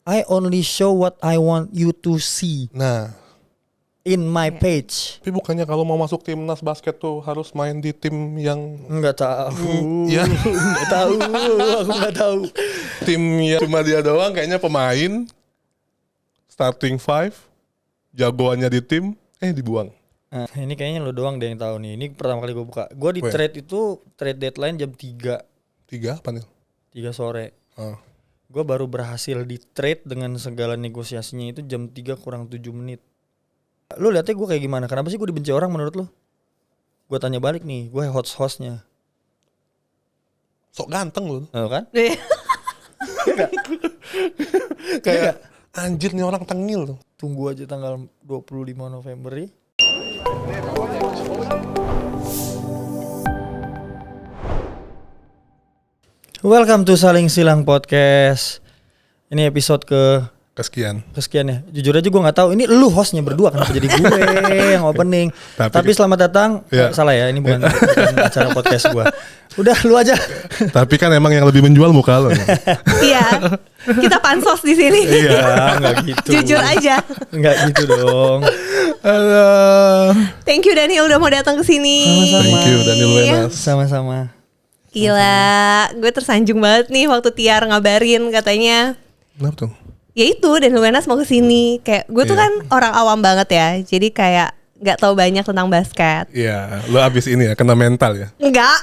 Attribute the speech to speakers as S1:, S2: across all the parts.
S1: I only show what I want you to see
S2: Nah,
S1: in my page.
S2: tapi bukannya kalau mau masuk timnas basket tuh harus main di tim yang
S1: Nggak tahu.
S2: ya
S1: Nggak tahu. Aku nggak tahu.
S2: tim yang cuma dia doang kayaknya pemain starting five, jagoannya di tim dibuang.
S1: Nah, ini kayaknya lo doang deh yang tahu nih. Ini pertama kali gue buka. Gue di
S2: Weh.
S1: trade itu trade deadline jam 3
S2: Apa nih?
S1: 3 sore.
S2: Oh.
S1: Gue baru berhasil di trade dengan segala negosiasinya itu jam 3 kurang 7 menit. Lu lihatnya gue kayak gimana? Kenapa sih gue dibenci orang menurut lu? Gue tanya balik nih, gue hostnya.
S2: Sok ganteng lu.
S1: Oh, kan?
S2: Kayak anjir nih orang tengil tuh.
S1: Tunggu aja tanggal 25 November ya. Welcome to Saling Silang Podcast. Ini episode
S2: Kesekian.
S1: kesekian ya. Jujur aja gue nggak tahu. Ini lu hostnya berdua, kenapa jadi gue yang opening? Tapi selamat datang.
S2: Ya.
S1: Salah ya, ini bukan acara podcast gue. Udah lu aja.
S2: Tapi kan emang yang lebih menjual muka lo.
S3: Iya, kita pansos di sini.
S1: Iya, nggak gitu.
S3: Jujur aja.
S1: Nggak gitu dong.
S3: Thank you Daniel udah mau datang ke sini.
S1: Sama-sama.
S2: Thank you Daniel Wenas.
S1: Sama-sama.
S3: Gila, gue tersanjung banget nih waktu Tiar ngabarin katanya.
S2: Kenapa tuh?
S3: Ya itu Daniel Wenas mau ke sini. Kayak gue tuh
S2: Iya.
S3: kan orang awam banget ya. Jadi kayak nggak tahu banyak tentang basket.
S2: Iya, lo abis ini ya kena mental ya.
S3: Enggak.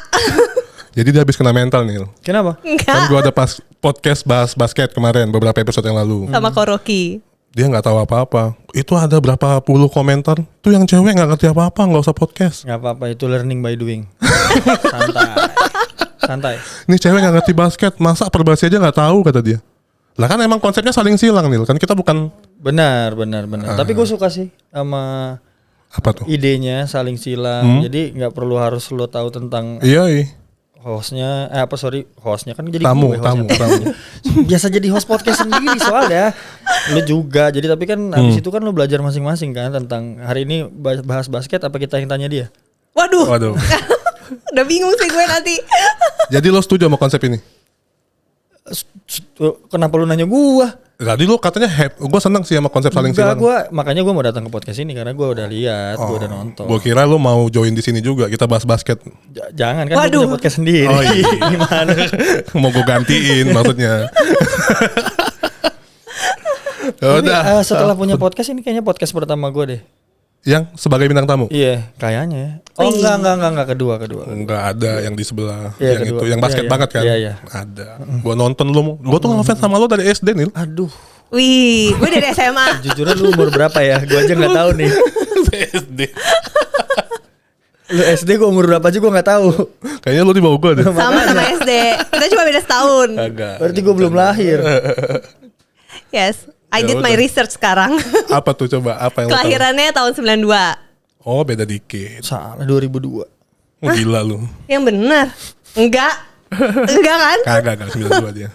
S2: Jadi dia abis kena mental nih.
S1: Kenapa?
S2: Kan
S3: Enggak.
S2: gue ada pas podcast bahas basket kemarin beberapa episode yang lalu.
S3: Sama Koroki.
S2: Dia nggak tahu apa-apa. Itu ada berapa puluh komentar. Tuh yang cewek nggak ngerti apa-apa, nggak usah podcast.
S1: Nggak apa-apa, itu learning by doing. Santai.
S2: Ini cewek nggak ngerti basket, masa perbasi aja nggak tahu kata dia. Lah kan emang konsepnya saling silang nih, kan kita bukan
S1: Benar. Tapi gue suka sih sama
S2: apa tuh?
S1: idenya saling silang. Jadi nggak perlu harus lo tahu tentang
S2: Iya.
S1: hostnya. Hostnya kan jadi
S2: Tamu.
S1: gue hostnya. Biasa jadi host podcast sendiri soalnya. Lo juga. Jadi tapi kan habis itu kan lo belajar masing-masing kan tentang hari ini bahas basket apa kita yang tanya dia.
S3: Waduh. Udah bingung sih gue nanti.
S2: Jadi lo setuju sama konsep ini?
S1: Kenapa lu nanya gua?
S2: Tadi lo katanya gue seneng sih sama konsep saling
S1: Enggak,
S2: silang.
S1: makanya gua mau datang ke podcast ini karena gua udah lihat, gua udah nonton.
S2: Gue kira lo mau join di sini juga, kita bahas basket.
S1: Jangan kan gua
S3: Waduh.
S1: punya podcast sendiri.
S2: Oh iya.
S1: Gimana?
S2: Mau gue gantiin maksudnya.
S1: Tapi,
S2: Udah.
S1: setelah punya podcast ini kayaknya podcast pertama gua deh.
S2: Yang sebagai bintang tamu?
S1: Iya, kayaknya. Oh enggak kedua.
S2: Enggak ada yang di sebelah.
S1: Iya,
S2: yang
S1: kedua.
S2: itu, yang basket
S1: Iya,
S2: banget kan?
S1: iya.
S2: Ada. Gue nonton lo, gue tuh ngefans sama lo dari SD nih.
S1: Aduh,
S3: Wih, gue dari SMA.
S1: jujur aja lu umur berapa ya? Gua aja nggak tahu nih.
S2: SD.
S1: Lu SD gua umur berapa aja gua nggak tahu.
S2: Kayaknya lo di bawah gue deh.
S3: Sama SD. Kita cuma beda setahun.
S2: Agak.
S1: Berarti gua belum lahir.
S3: Yes, I
S2: Ya
S3: did my
S2: udah.
S3: research sekarang.
S2: Apa tuh coba? Apa yang lo tahu?
S3: Kelahirannya tahun 92.
S2: Oh beda dikit.
S1: Salah 2002.
S2: Oh, gila lu.
S3: Yang benar? Enggak. Enggak kan?
S2: Kagak 92 dia.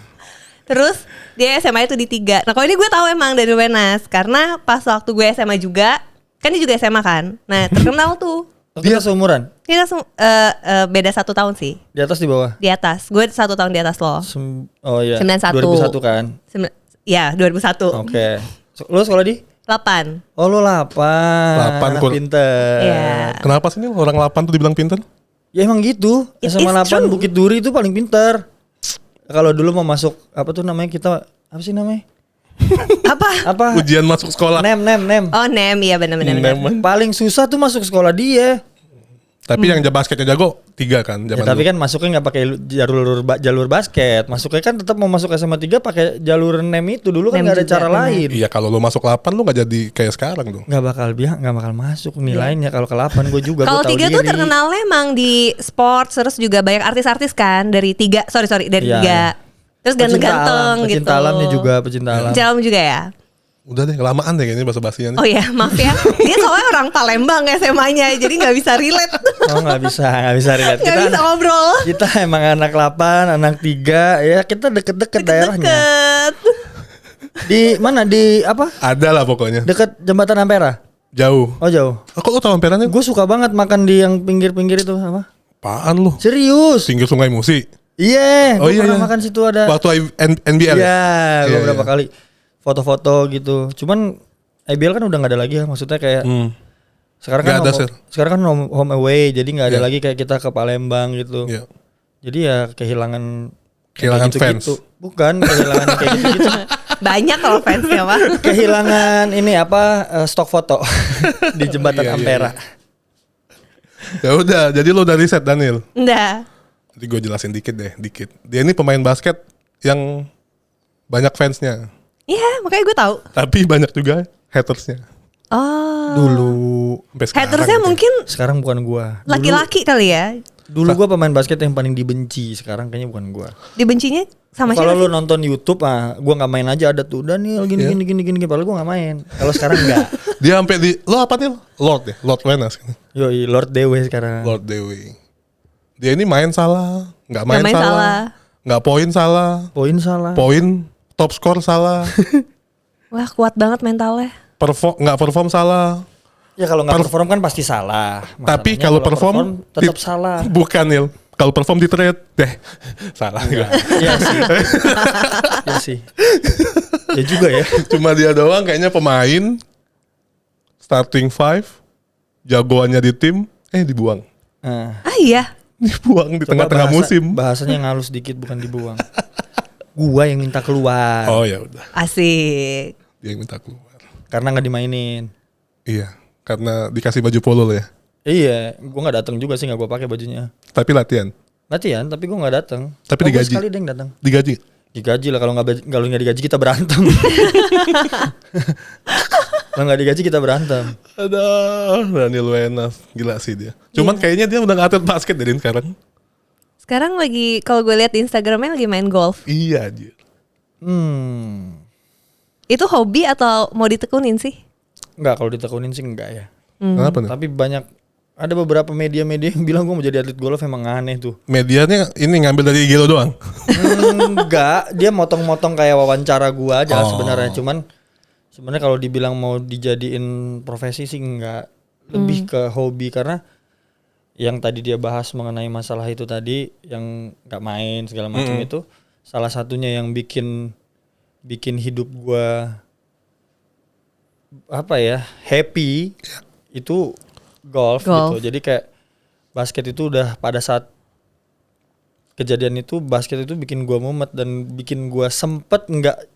S3: Terus dia SMA itu di 3. Nah kalau ini gue tahu emang dari Wenas. Karena pas waktu gue SMA juga, kan dia juga SMA kan. Nah terkenal tuh.
S1: Dia seumuran?
S3: Kita beda 1 tahun sih.
S1: Di atas di bawah?
S3: Di atas. Gue 1 tahun di atas lo.
S1: Oh iya.
S3: 91.
S1: 2001 kan?
S3: Ya 2001.
S1: Oke. Lu sekolah di?
S3: 8.
S1: Oh lu 8.
S2: 8
S1: Anak pinter.
S3: Iya.
S2: Kenapa sih nih orang 8 tuh dibilang pinter?
S1: Ya emang gitu.
S3: It
S1: SMA
S3: is
S1: 8
S3: true.
S1: Bukit Duri itu paling pinter. Kalau dulu mau masuk apa tuh namanya kita apa sih namanya? Apa?
S2: Ujian masuk sekolah.
S1: Nem.
S3: Oh NEM ya benar-benar.
S1: Paling susah tuh masuk sekolah dia.
S2: Tapi yang basketnya jago 3 kan
S1: Ya,
S2: zaman
S1: tapi
S2: dulu.
S1: kan masuknya nggak pakai jalur basket. Masuknya kan tetap mau masuk SMA 3 pakai jalur nem itu. Dulu kan
S3: Nem
S1: nggak ada
S3: juga,
S1: cara
S3: benar.
S1: lain.
S2: Iya kalau lu masuk 8 lu gak jadi kayak sekarang dong.
S1: Nggak bakal masuk nilainya kalau ke 8 gue juga.
S3: Kalau
S1: gua tahu
S3: 3 tuh
S1: diri.
S3: terkenalnya emang di sport, terus juga banyak artis-artis kan dari 3. Sorry dari
S1: Iya,
S3: 3.
S1: iya.
S3: Terus ganteng-ganteng gitu.
S1: Pecinta alamnya juga pecinta alam.
S3: Pecinta alam juga ya.
S2: Udah deh kelamaan deh kayaknya bahasa basinya nih.
S3: Oh ya maaf ya. Dia soalnya orang Palembang SMA-nya, jadi nggak bisa relate.
S1: Oh nggak bisa relate.
S3: Nggak bisa ngobrol.
S1: Kita emang anak 8, anak 3, ya kita deket-deket daerahnya.
S3: Deket.
S1: Di mana? Di apa?
S2: Ada lah pokoknya.
S1: Deket jembatan Ampera.
S2: Jauh.
S1: Oh jauh.
S2: Kok lu tau amperannya?
S1: Gue suka banget makan di yang pinggir-pinggir itu apa?
S2: Apaan lu?
S1: Serius?
S2: Pinggir Sungai Musi.
S1: Iya.
S2: Oh
S1: Gue
S2: iya,
S1: pernah
S2: iya.
S1: makan situ ada.
S2: Waktu NBL.
S1: Iya, gue
S2: Iya,
S1: berapa
S2: iya.
S1: kali. foto-foto gitu. Cuman IBL kan udah nggak ada lagi ya, maksudnya kayak sekarang kan
S2: Nggak ada, Sir.
S1: sekarang kan home away, jadi nggak ada
S2: Iya.
S1: lagi kayak kita ke Palembang gitu.
S2: Iya.
S1: Jadi ya kehilangan
S2: Kehilangan
S1: kayak gitu-gitu. Bukan kehilangan kayak gitu-gitu.
S3: Banyak kalau fansnya mah.
S1: Kehilangan ini apa stok foto di jembatan
S2: Iya, iya,
S1: Ampera.
S2: Ya udah, jadi lo udah riset Daniel.
S3: Nggak.
S2: Jadi gue jelasin dikit deh, dikit. Dia ini pemain basket yang banyak fansnya,
S3: Iya, makanya gue tahu.
S2: tapi banyak juga hatersnya.
S3: Oh.
S1: Dulu
S2: Sampai sekarang
S3: Hatersnya
S2: gitu.
S3: mungkin
S1: sekarang bukan gua.
S3: laki-laki kali ya.
S1: Dulu gua pemain basket yang paling dibenci, sekarang kayaknya bukan gua.
S3: Dibencinya sama
S1: Kalau
S3: siapa
S1: lu
S3: sih?
S1: nonton YouTube gua nggak main aja ada tuh Daniel gini
S2: Iya.
S1: gini padahal gua nggak main. Kalau sekarang enggak.
S2: Dia sampai di lo apa nih? Lord ya, Lord Wenas.
S1: Yoi, Lord Dewe sekarang.
S2: Lord Dewi. Dia ini main salah, nggak main,
S3: Nggak main
S2: salah,
S3: salah.
S2: nggak poin salah,
S1: Poin salah.
S2: poin top score salah,
S3: Wah, kuat banget mentalnya.
S2: nggak perform salah.
S1: Ya kalau nggak perform kan pasti salah.
S2: Tapi
S1: Masalahnya
S2: kalau perform
S1: tetap salah.
S2: Bukan Nil. Kalau perform di trade deh. Salah juga.
S1: Iya sih. Iya sih. Ya juga ya.
S2: Cuma dia doang kayaknya pemain starting five, jagoannya di tim, dibuang.
S1: Nah,
S3: Ah iya.
S2: Dibuang di
S1: coba
S2: tengah-tengah musim.
S1: Bahasanya yang halus dikit bukan dibuang. Gua yang minta keluar
S2: Oh ya udah,
S3: Asik.
S2: dia yang minta keluar.
S1: karena nggak dimainin.
S2: Iya, karena dikasih baju polo lo ya.
S1: Iya, gua nggak datang juga sih, nggak gua pakai bajunya.
S2: Tapi latihan,
S1: Latihan, tapi gua nggak datang.
S2: Tapi
S1: Gua
S2: digaji.
S1: sekali deh yang datang.
S2: digaji.
S1: Digaji lah, kalau nggak digaji kita berantem. Kalau nggak digaji kita berantem.
S2: Aduh, Daniel Wenas, gila sih dia. Cuman kayaknya dia udah nggak atlet basket dari sekarang.
S3: Sekarang lagi kalau gue lihat di Instagramnya lagi main golf.
S2: Iya aja.
S3: Itu hobi atau mau ditekunin sih?
S1: Nggak, kalau ditekunin sih enggak ya.
S2: Kenapa nih?
S1: Tapi ada beberapa media-media yang bilang gua mau jadi atlet golf, emang aneh tuh.
S2: Medianya ini ngambil dari IG lo doang.
S1: Enggak, dia motong-motong kayak wawancara gua aja
S2: Oh.
S1: sebenarnya. Cuman sebenarnya kalau dibilang mau dijadiin profesi sih enggak. Lebih ke hobi, karena yang tadi dia bahas mengenai masalah itu tadi yang nggak main segala macam itu salah satunya yang bikin hidup gua apa ya, happy itu golf gitu. Jadi kayak basket itu udah pada saat kejadian itu, basket itu bikin gua mumet dan bikin gua sempet nggak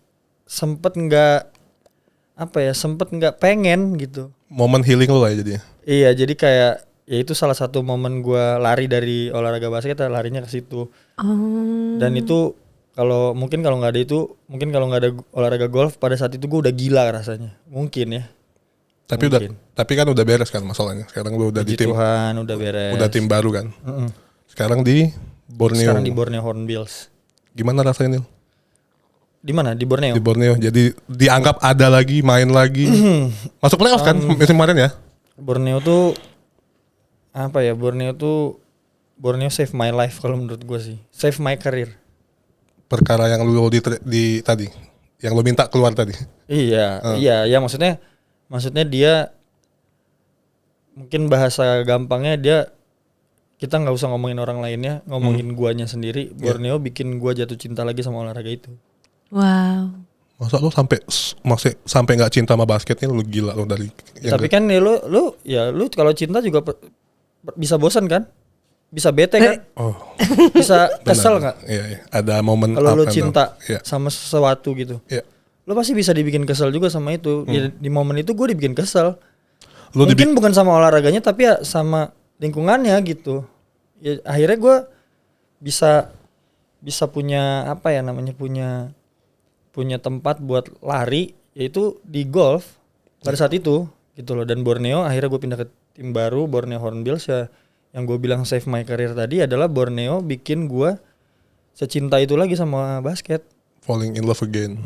S1: pengen gitu.
S2: Momen healing lo lah ya jadinya.
S1: Iya, jadi kayak ya itu salah satu momen gua lari dari olahraga basket, larinya ke situ. Dan itu kalau nggak ada olahraga golf pada saat itu gua udah gila rasanya. Mungkin ya. Mungkin.
S2: Tapi kan udah beres kan masalahnya. Sekarang lo udah di
S1: Puji
S2: tim,
S1: Tuhan udah beres.
S2: udah tim baru kan. Sekarang di Borneo.
S1: Sekarang di Borneo Hornbills.
S2: Gimana rasanya Nil?
S1: Di mana? Di Borneo.
S2: Di Borneo. Jadi dianggap ada lagi, main lagi. Masuk playoff kan musim kemarin ya?
S1: Borneo tuh apa ya? Borneo save my life kalau menurut gue sih. Save my career.
S2: Perkara yang lu di tadi, yang lu minta keluar tadi.
S1: Iya, iya, maksudnya dia mungkin bahasa gampangnya kita nggak usah ngomongin orang lainnya, ngomongin guanya sendiri. Borneo bikin gua jatuh cinta lagi sama olahraga itu.
S3: Wow.
S2: Masa lu sampai nggak cinta sama basketnya, lu gila lu dari.
S1: Tapi kan ya lu kalau cinta juga bisa bosan kan? Bisa bete kan?
S2: Oh,
S1: Bisa kesel nggak?
S2: iya. Ada momen
S1: Kalau lu
S2: up and down.
S1: cinta
S2: Iya.
S1: sama sesuatu gitu.
S2: Iya.
S1: Lu pasti bisa dibikin kesel juga sama itu. Ya, di momen itu gue dibikin kesel.
S2: Lu
S1: Mungkin bukan sama olahraganya tapi ya sama lingkungannya gitu. Ya, akhirnya gue bisa punya apa ya namanya, punya tempat buat lari, yaitu di golf pada saat itu gitu loh. Dan Borneo akhirnya gue pindah ke tim baru, Borneo Hornbills ya. Yang gue bilang save my career tadi adalah Borneo bikin gue secinta itu lagi sama basket.
S2: falling in love again.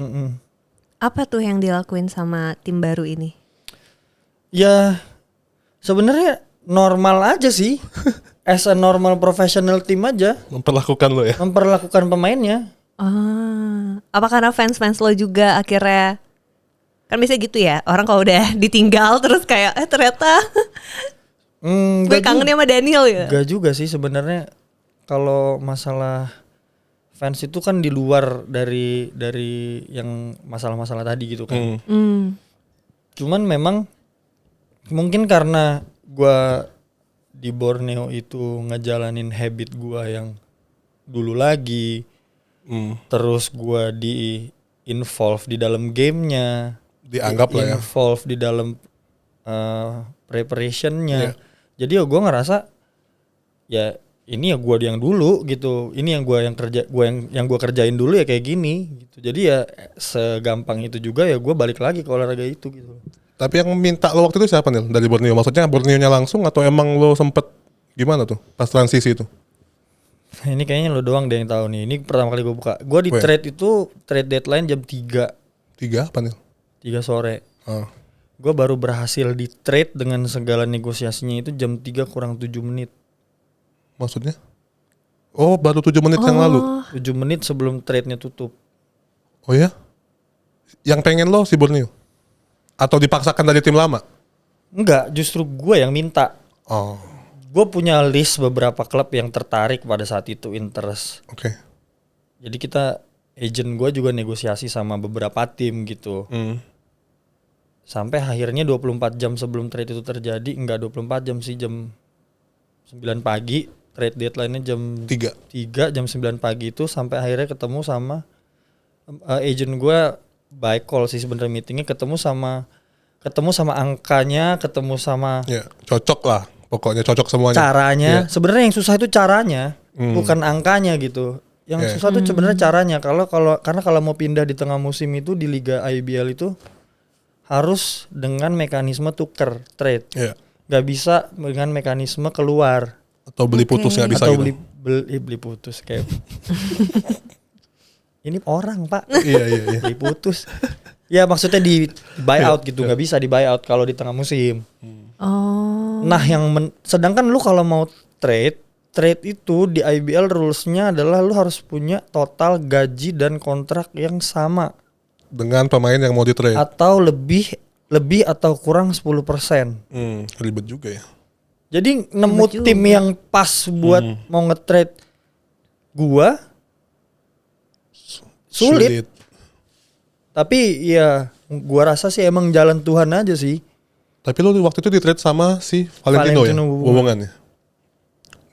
S3: Apa tuh yang dilakuin sama tim baru ini?
S1: Ya sebenarnya normal aja sih. As a normal professional team aja
S2: Memperlakukan lo ya.
S1: memperlakukan pemainnya.
S3: Apa karena fans lo juga akhirnya, kan bisa gitu ya, orang kalau udah ditinggal terus kayak ternyata gue kangen sama Daniel ya.
S1: Gak juga sih sebenarnya. Kalau masalah fans itu kan di luar dari yang masalah-masalah tadi gitu kan. Cuman memang mungkin karena gua di Borneo itu ngejalanin habit gua yang dulu lagi, terus gua di involve di dalam gamenya,
S2: Dianggap lah ya.
S1: involve di dalam preparationnya. Jadi ya gue ngerasa ya ini ya gue yang dulu gitu, ini yang gue kerjain dulu ya kayak gini gitu. Jadi ya segampang itu juga ya gue balik lagi ke olahraga itu gitu.
S2: Tapi yang minta lo waktu itu siapa nih dari Borneo? Maksudnya Borneo-nya langsung atau emang lo sempet gimana tuh pas transisi itu?
S1: Ini kayaknya lo doang deh yang tahu nih. Ini pertama kali gue buka. Gue di trade itu trade deadline jam 3
S2: apa nih?
S1: 3 sore. Gue baru berhasil di trade dengan segala negosiasinya itu jam 3 kurang 7 menit.
S2: Maksudnya? Oh, baru 7 menit yang lalu.
S1: 7 menit sebelum trade-nya tutup.
S2: Oh ya? Yang pengen lo si Borneo? Atau dipaksakan dari tim lama?
S1: Enggak, justru gue yang minta.
S2: Oh.
S1: Gue punya list beberapa klub yang tertarik pada saat itu interest.
S2: Oke.
S1: Jadi kita agent gue juga negosiasi sama beberapa tim gitu. Sampai akhirnya 24 jam sebelum trade itu terjadi, enggak 24 jam sih, jam 9 pagi, trade deadline-nya jam 3 jam 9 pagi itu sampai akhirnya ketemu sama agent gue by call sih sebenarnya meetingnya, ketemu sama angkanya, ketemu sama
S2: Ya, cocok lah. Pokoknya cocok semuanya.
S1: caranya. Sebenarnya yang susah itu caranya, bukan angkanya gitu. Yang susah itu sebenarnya caranya. Karena kalau mau pindah di tengah musim itu di Liga IBL itu harus dengan mekanisme tuker trade. Gak bisa dengan mekanisme keluar.
S2: Atau beli putus nggak bisa
S1: atau
S2: gitu.
S1: beli putus kayak. Ini orang pak.
S2: Iya.
S1: Beli putus. Ya maksudnya di buyout gitu, nggak bisa di buyout kalau di tengah musim. Nah sedangkan lu kalau mau trade itu di IBL rulesnya adalah lu harus punya total gaji dan kontrak yang sama
S2: Dengan pemain yang mau di trade.
S1: atau lebih atau kurang 10%.
S2: Ribet juga ya.
S1: Jadi nemu tim yang pas buat mau nge-trade gua sulit. Tapi ya gua rasa sih emang jalan Tuhan aja sih.
S2: Tapi lo waktu itu di trade sama si Valentino ya? Hubungannya.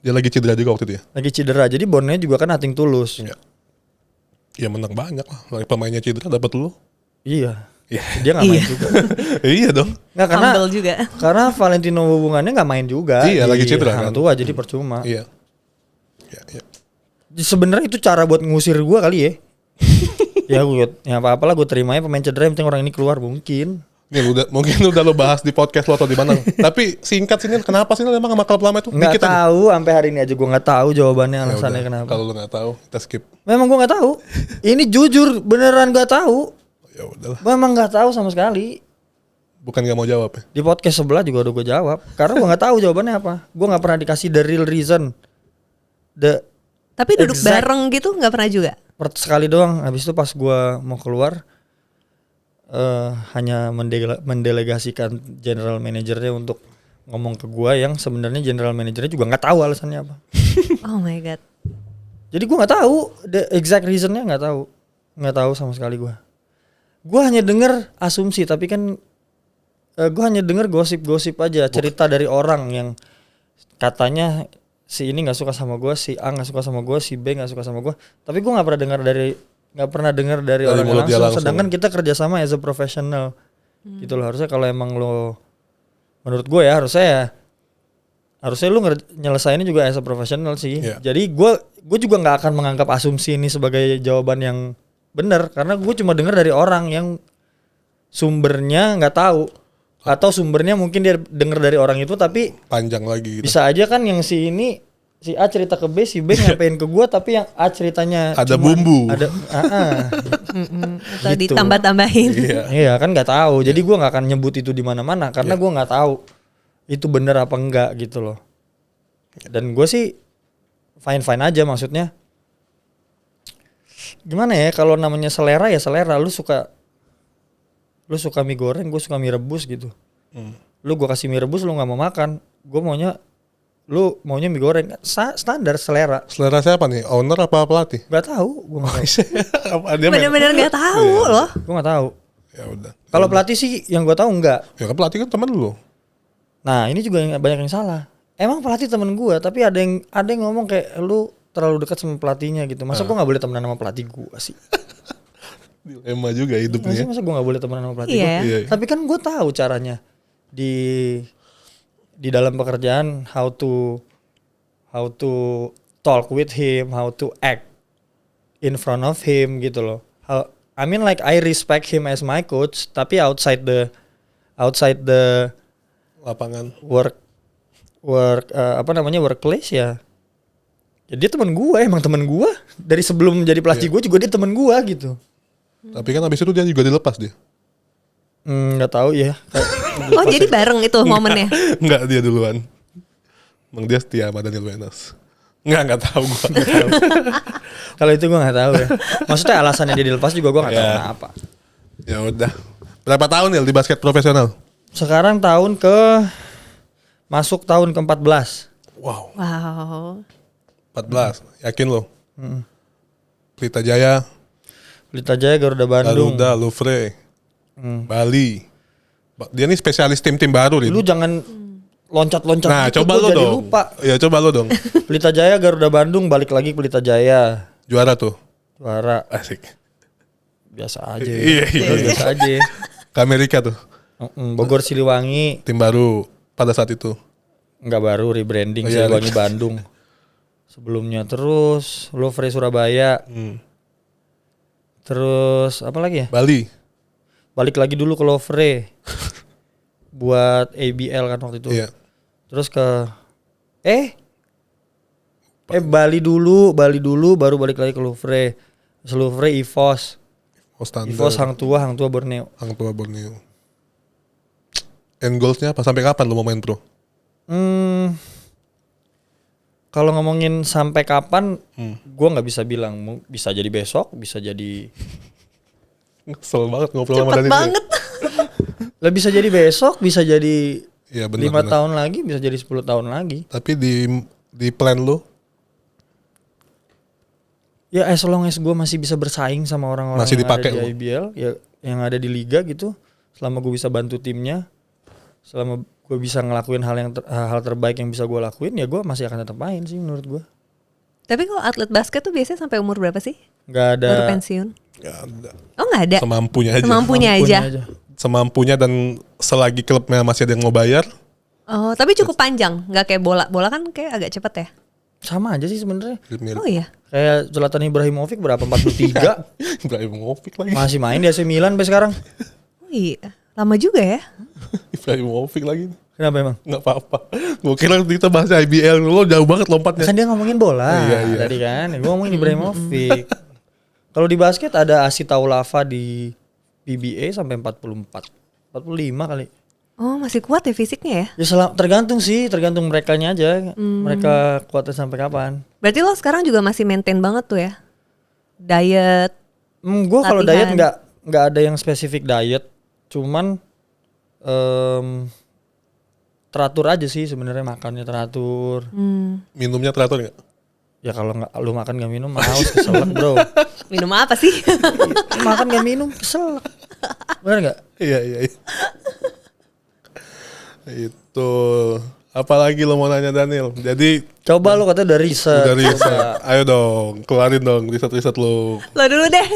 S2: Dia lagi cedera juga waktu itu ya?
S1: Lagi cedera. Jadi Borneo juga kan nothing tulus.
S2: Ya menang banyak lah. Lagi pemainnya cedera dapat lo.
S1: Iya. Dia gak main juga.
S2: Iya dong.
S1: Nggak,
S3: Humble juga.
S1: Karena Valentino hubungannya gak main juga.
S2: Iya, lagi cedera
S1: Hang
S2: kan.
S1: Tua jadi percuma.
S2: Iya.
S1: Sebenarnya itu cara buat ngusir gua kali ya. Ya apa-apalah gue terimanya pemain cedera, yang penting orang ini keluar mungkin.
S2: Ini mungkin udah lo bahas di podcast lo atau di mana. Tapi singkat sih Nil, kenapa sih Nil emang sama klub lama itu?
S1: Nggak tahu, sampai hari ini aja gue nggak tahu jawabannya
S2: Ya
S1: alasannya
S2: udah,
S1: kenapa.
S2: kalau lo nggak tahu, kita skip.
S1: Memang gue nggak tahu. Ini jujur beneran nggak tahu.
S2: Ya udahlah.
S1: Memang nggak tahu sama sekali.
S2: Bukan nggak mau jawab ya?
S1: Di podcast sebelah juga udah gue jawab. Karena gue nggak tahu jawabannya apa. Gue nggak pernah dikasih the real reason.
S3: Tapi duduk
S1: exact-
S3: bareng gitu nggak pernah juga?
S1: Sekali doang. Habis itu pas gue mau keluar, hanya mendelegasikan general manajernya untuk ngomong ke gue, yang sebenarnya general manajernya juga nggak tahu alasannya apa.
S3: Oh my god.
S1: Jadi gue nggak tahu the exact reasonnya, nggak tahu sama sekali gue. Gue hanya dengar asumsi, tapi kan gue hanya dengar gosip-gosip aja, cerita dari orang yang katanya si ini nggak suka sama gue, si A nggak suka sama gue, si B nggak suka sama gue. Tapi gue nggak pernah dengar dari orang
S2: mulut dia
S1: langsung.
S2: langsung.
S1: Sedangkan kita kerjasama as a professional, gitu loh. Harusnya kalau emang lo, menurut gue ya harusnya lu nyelesainnya juga as a professional sih.
S2: Yeah.
S1: Jadi gue juga nggak akan menganggap asumsi ini sebagai jawaban yang benar, karena gue cuma dengar dari orang yang sumbernya nggak tahu, atau sumbernya mungkin dia dengar dari orang itu tapi
S2: Panjang lagi gitu.
S1: bisa aja kan yang si A cerita ke B, si B nyampein ke gua, tapi yang A ceritanya
S2: Ada bumbu.
S1: Ada
S3: Atau
S1: Gitu.
S3: ditambah-tambahin.
S1: iya kan nggak tahu. Jadi gua nggak akan nyebut itu di mana-mana karena gua nggak tahu itu bener apa enggak gitu loh. Dan gue sih fine aja, maksudnya gimana ya, kalau namanya selera ya selera. Lu suka mie goreng, gue suka mie rebus gitu. Lu gue kasih mie rebus, lu nggak mau makan, gue maunya lu maunya mie goreng. Standar selera.
S2: Selera siapa nih? Owner apa pelatih?
S1: Gak tahu, gue gak tahu.
S2: Dia main-
S3: Bener-bener nggak tahu loh.
S1: Gue gak tahu.
S2: Ya udah.
S1: Kalau pelatih sih yang gue tahu enggak.
S2: Ya kan pelatih kan teman lu.
S1: Nah ini juga banyak yang salah. Emang pelatih temen gue, tapi ada yang ngomong kayak lu terlalu dekat sama pelatihnya gitu. Masa gue nggak boleh temenan sama pelatih gue sih?
S2: Dilema juga hidupnya.
S1: Masa gue nggak boleh temenan sama pelatih
S3: Iya.
S1: gue?
S2: Iya.
S1: Tapi kan gue tahu caranya di dalam pekerjaan how to talk with him, how to act in front of him gitu loh. I mean like I respect him as my coach, tapi outside the
S2: Lapangan.
S1: workplace ya. Ya dia teman gue, emang teman gue dari sebelum jadi pelatih gue juga dia teman gue gitu.
S2: Tapi kan abis itu dia juga dilepas dia.
S1: Nggak tahu ya.
S3: Oh jadi bareng itu momennya.
S2: Enggak, dia duluan. Emang dia setia sama Daniel Wenas. Enggak tahu gua.
S1: Kalau itu gue nggak tahu ya. Maksudnya alasannya dia dilepas juga gue nggak tahu
S2: Ya.
S1: kenapa.
S2: Ya udah. Berapa tahun Nil di basket profesional?
S1: Sekarang masuk tahun ke-14.
S2: Wow.
S3: Wow.
S2: 14. Yakin lo? Pelita Jaya,
S1: Pelita Jaya, Garuda Bandung.
S2: Garuda, Louvre, Bali. Dia nih spesialis tim-tim baru nih.
S1: Lu jangan loncat-loncat
S2: Nah,
S1: gitu,
S2: coba
S1: gua
S2: lo
S1: jadi
S2: dong.
S1: lupa.
S2: Ya coba lo dong.
S1: Pelita Jaya, Garuda Bandung, balik lagi Pelita Jaya.
S2: Juara tuh.
S1: Juara
S2: Asik.
S1: biasa aja.
S2: Iya, iya.
S1: Biasa aja.
S2: Ke Amerika tuh.
S1: Bogor Siliwangi
S2: Tim baru pada saat itu.
S1: nggak baru rebranding
S2: Oh, iya.
S1: Siliwangi Bandung. Sebelumnya terus Louvre Surabaya. Terus apa lagi ya?
S2: Bali.
S1: Balik lagi dulu ke Louvre. Buat ABL kan waktu itu.
S2: Iya.
S1: Terus ke Bali dulu baru balik lagi ke Louvre. Terus Louvre EVOS.
S2: Oh, standar.
S1: EVOS Hang Tua Borneo.
S2: Hang Tua Borneo. End goalsnya apa? Sampai kapan lo mau main pro?
S1: Kalau ngomongin sampai kapan, gua nggak bisa bilang. Bisa jadi besok, bisa jadi.
S2: Kesel banget ngobrol sama
S3: Cepet
S2: Daniel.
S3: banget.
S1: Lah bisa jadi besok, bisa jadi
S2: Iya
S1: 5
S2: benar.
S1: tahun lagi, bisa jadi 10 tahun lagi.
S2: Tapi di plan lo
S1: Ya as long as gue masih bisa bersaing sama orang-orang
S2: Masih
S1: yang
S2: dipakai
S1: ada
S2: lo?
S1: di IBL, ya yang ada di liga gitu. Selama gue bisa bantu timnya, selama gue bisa ngelakuin hal terbaik yang bisa gue lakuin, ya gue masih akan tetap main sih menurut gue.
S3: Tapi kalau atlet basket tuh biasanya sampai umur berapa sih?
S1: Nggak ada.
S3: Baru pensiun?
S2: nggak ada.
S3: Oh nggak ada.
S2: Semampunya aja.
S3: Semampunya aja.
S2: Semampunya dan selagi klubnya masih ada yang mau bayar.
S3: Oh tapi cukup panjang, nggak kayak bola. Bola kan kayak agak cepet ya.
S1: Sama aja sih sebenarnya.
S3: Oh iya.
S1: Kayak Zlatan Ibrahimovic berapa 43
S2: Ibrahimovic lagi.
S1: masih main di AC Milan sampai sekarang.
S3: Oh iya. Lama juga ya.
S2: Ibrahimovic lagi.
S1: Kenapa emang?
S2: Nggak apa-apa. Gue kira kita bahas IBL. Lo jauh banget lompatnya.
S1: Kan dia ngomongin bola
S2: Iya.
S1: tadi kan. Gue ngomongin Ibrahimovic. Kalau di basket ada Asi Taulava di PBA sampai 44. 45 kali.
S3: Oh masih kuat ya fisiknya ya.
S1: Ya tergantung merekanya aja. Mereka kuatnya sampai kapan.
S3: Berarti lo sekarang juga masih maintain banget tuh ya. Diet.
S1: Gue kalau diet
S3: Latihan.
S1: nggak ada yang spesifik diet. Cuman teratur aja sih sebenarnya, makannya teratur.
S2: Minumnya teratur nggak?
S1: Ya kalau nggak lu makan nggak minum haus keselak bro.
S3: Minum apa sih?
S1: Makan nggak minum keselak. Bener nggak?
S2: Iya. Itu. Apalagi lo mau nanya Daniel? Jadi
S1: Coba lu katanya udah riset.
S2: udah riset. Ayo dong, keluarin dong riset-riset lo.
S3: Lo dulu deh.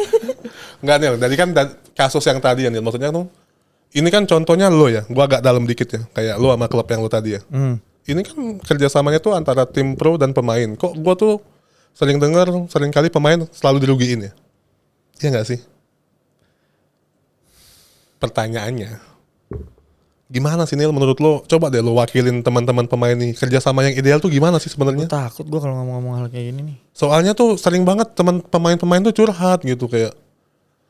S2: Enggak Nil, tadi kan kasus yang tadi ya Nil, maksudnya tuh ini kan contohnya lo ya, gua agak dalam dikit ya, kayak lo sama klub yang lo tadi ya. Ini kan kerjasamanya tuh antara tim pro dan pemain. Kok gua tuh sering dengar, sering kali pemain selalu dirugiin ya? Iya nggak sih? Pertanyaannya, gimana sih Nil menurut lo? Coba deh lo wakilin teman-teman pemain nih, kerjasama yang ideal tuh gimana sih sebenarnya?
S1: Takut gue kalau ngomong-ngomong hal kayak gini nih.
S2: Soalnya tuh sering banget pemain-pemain tuh curhat gitu kayak.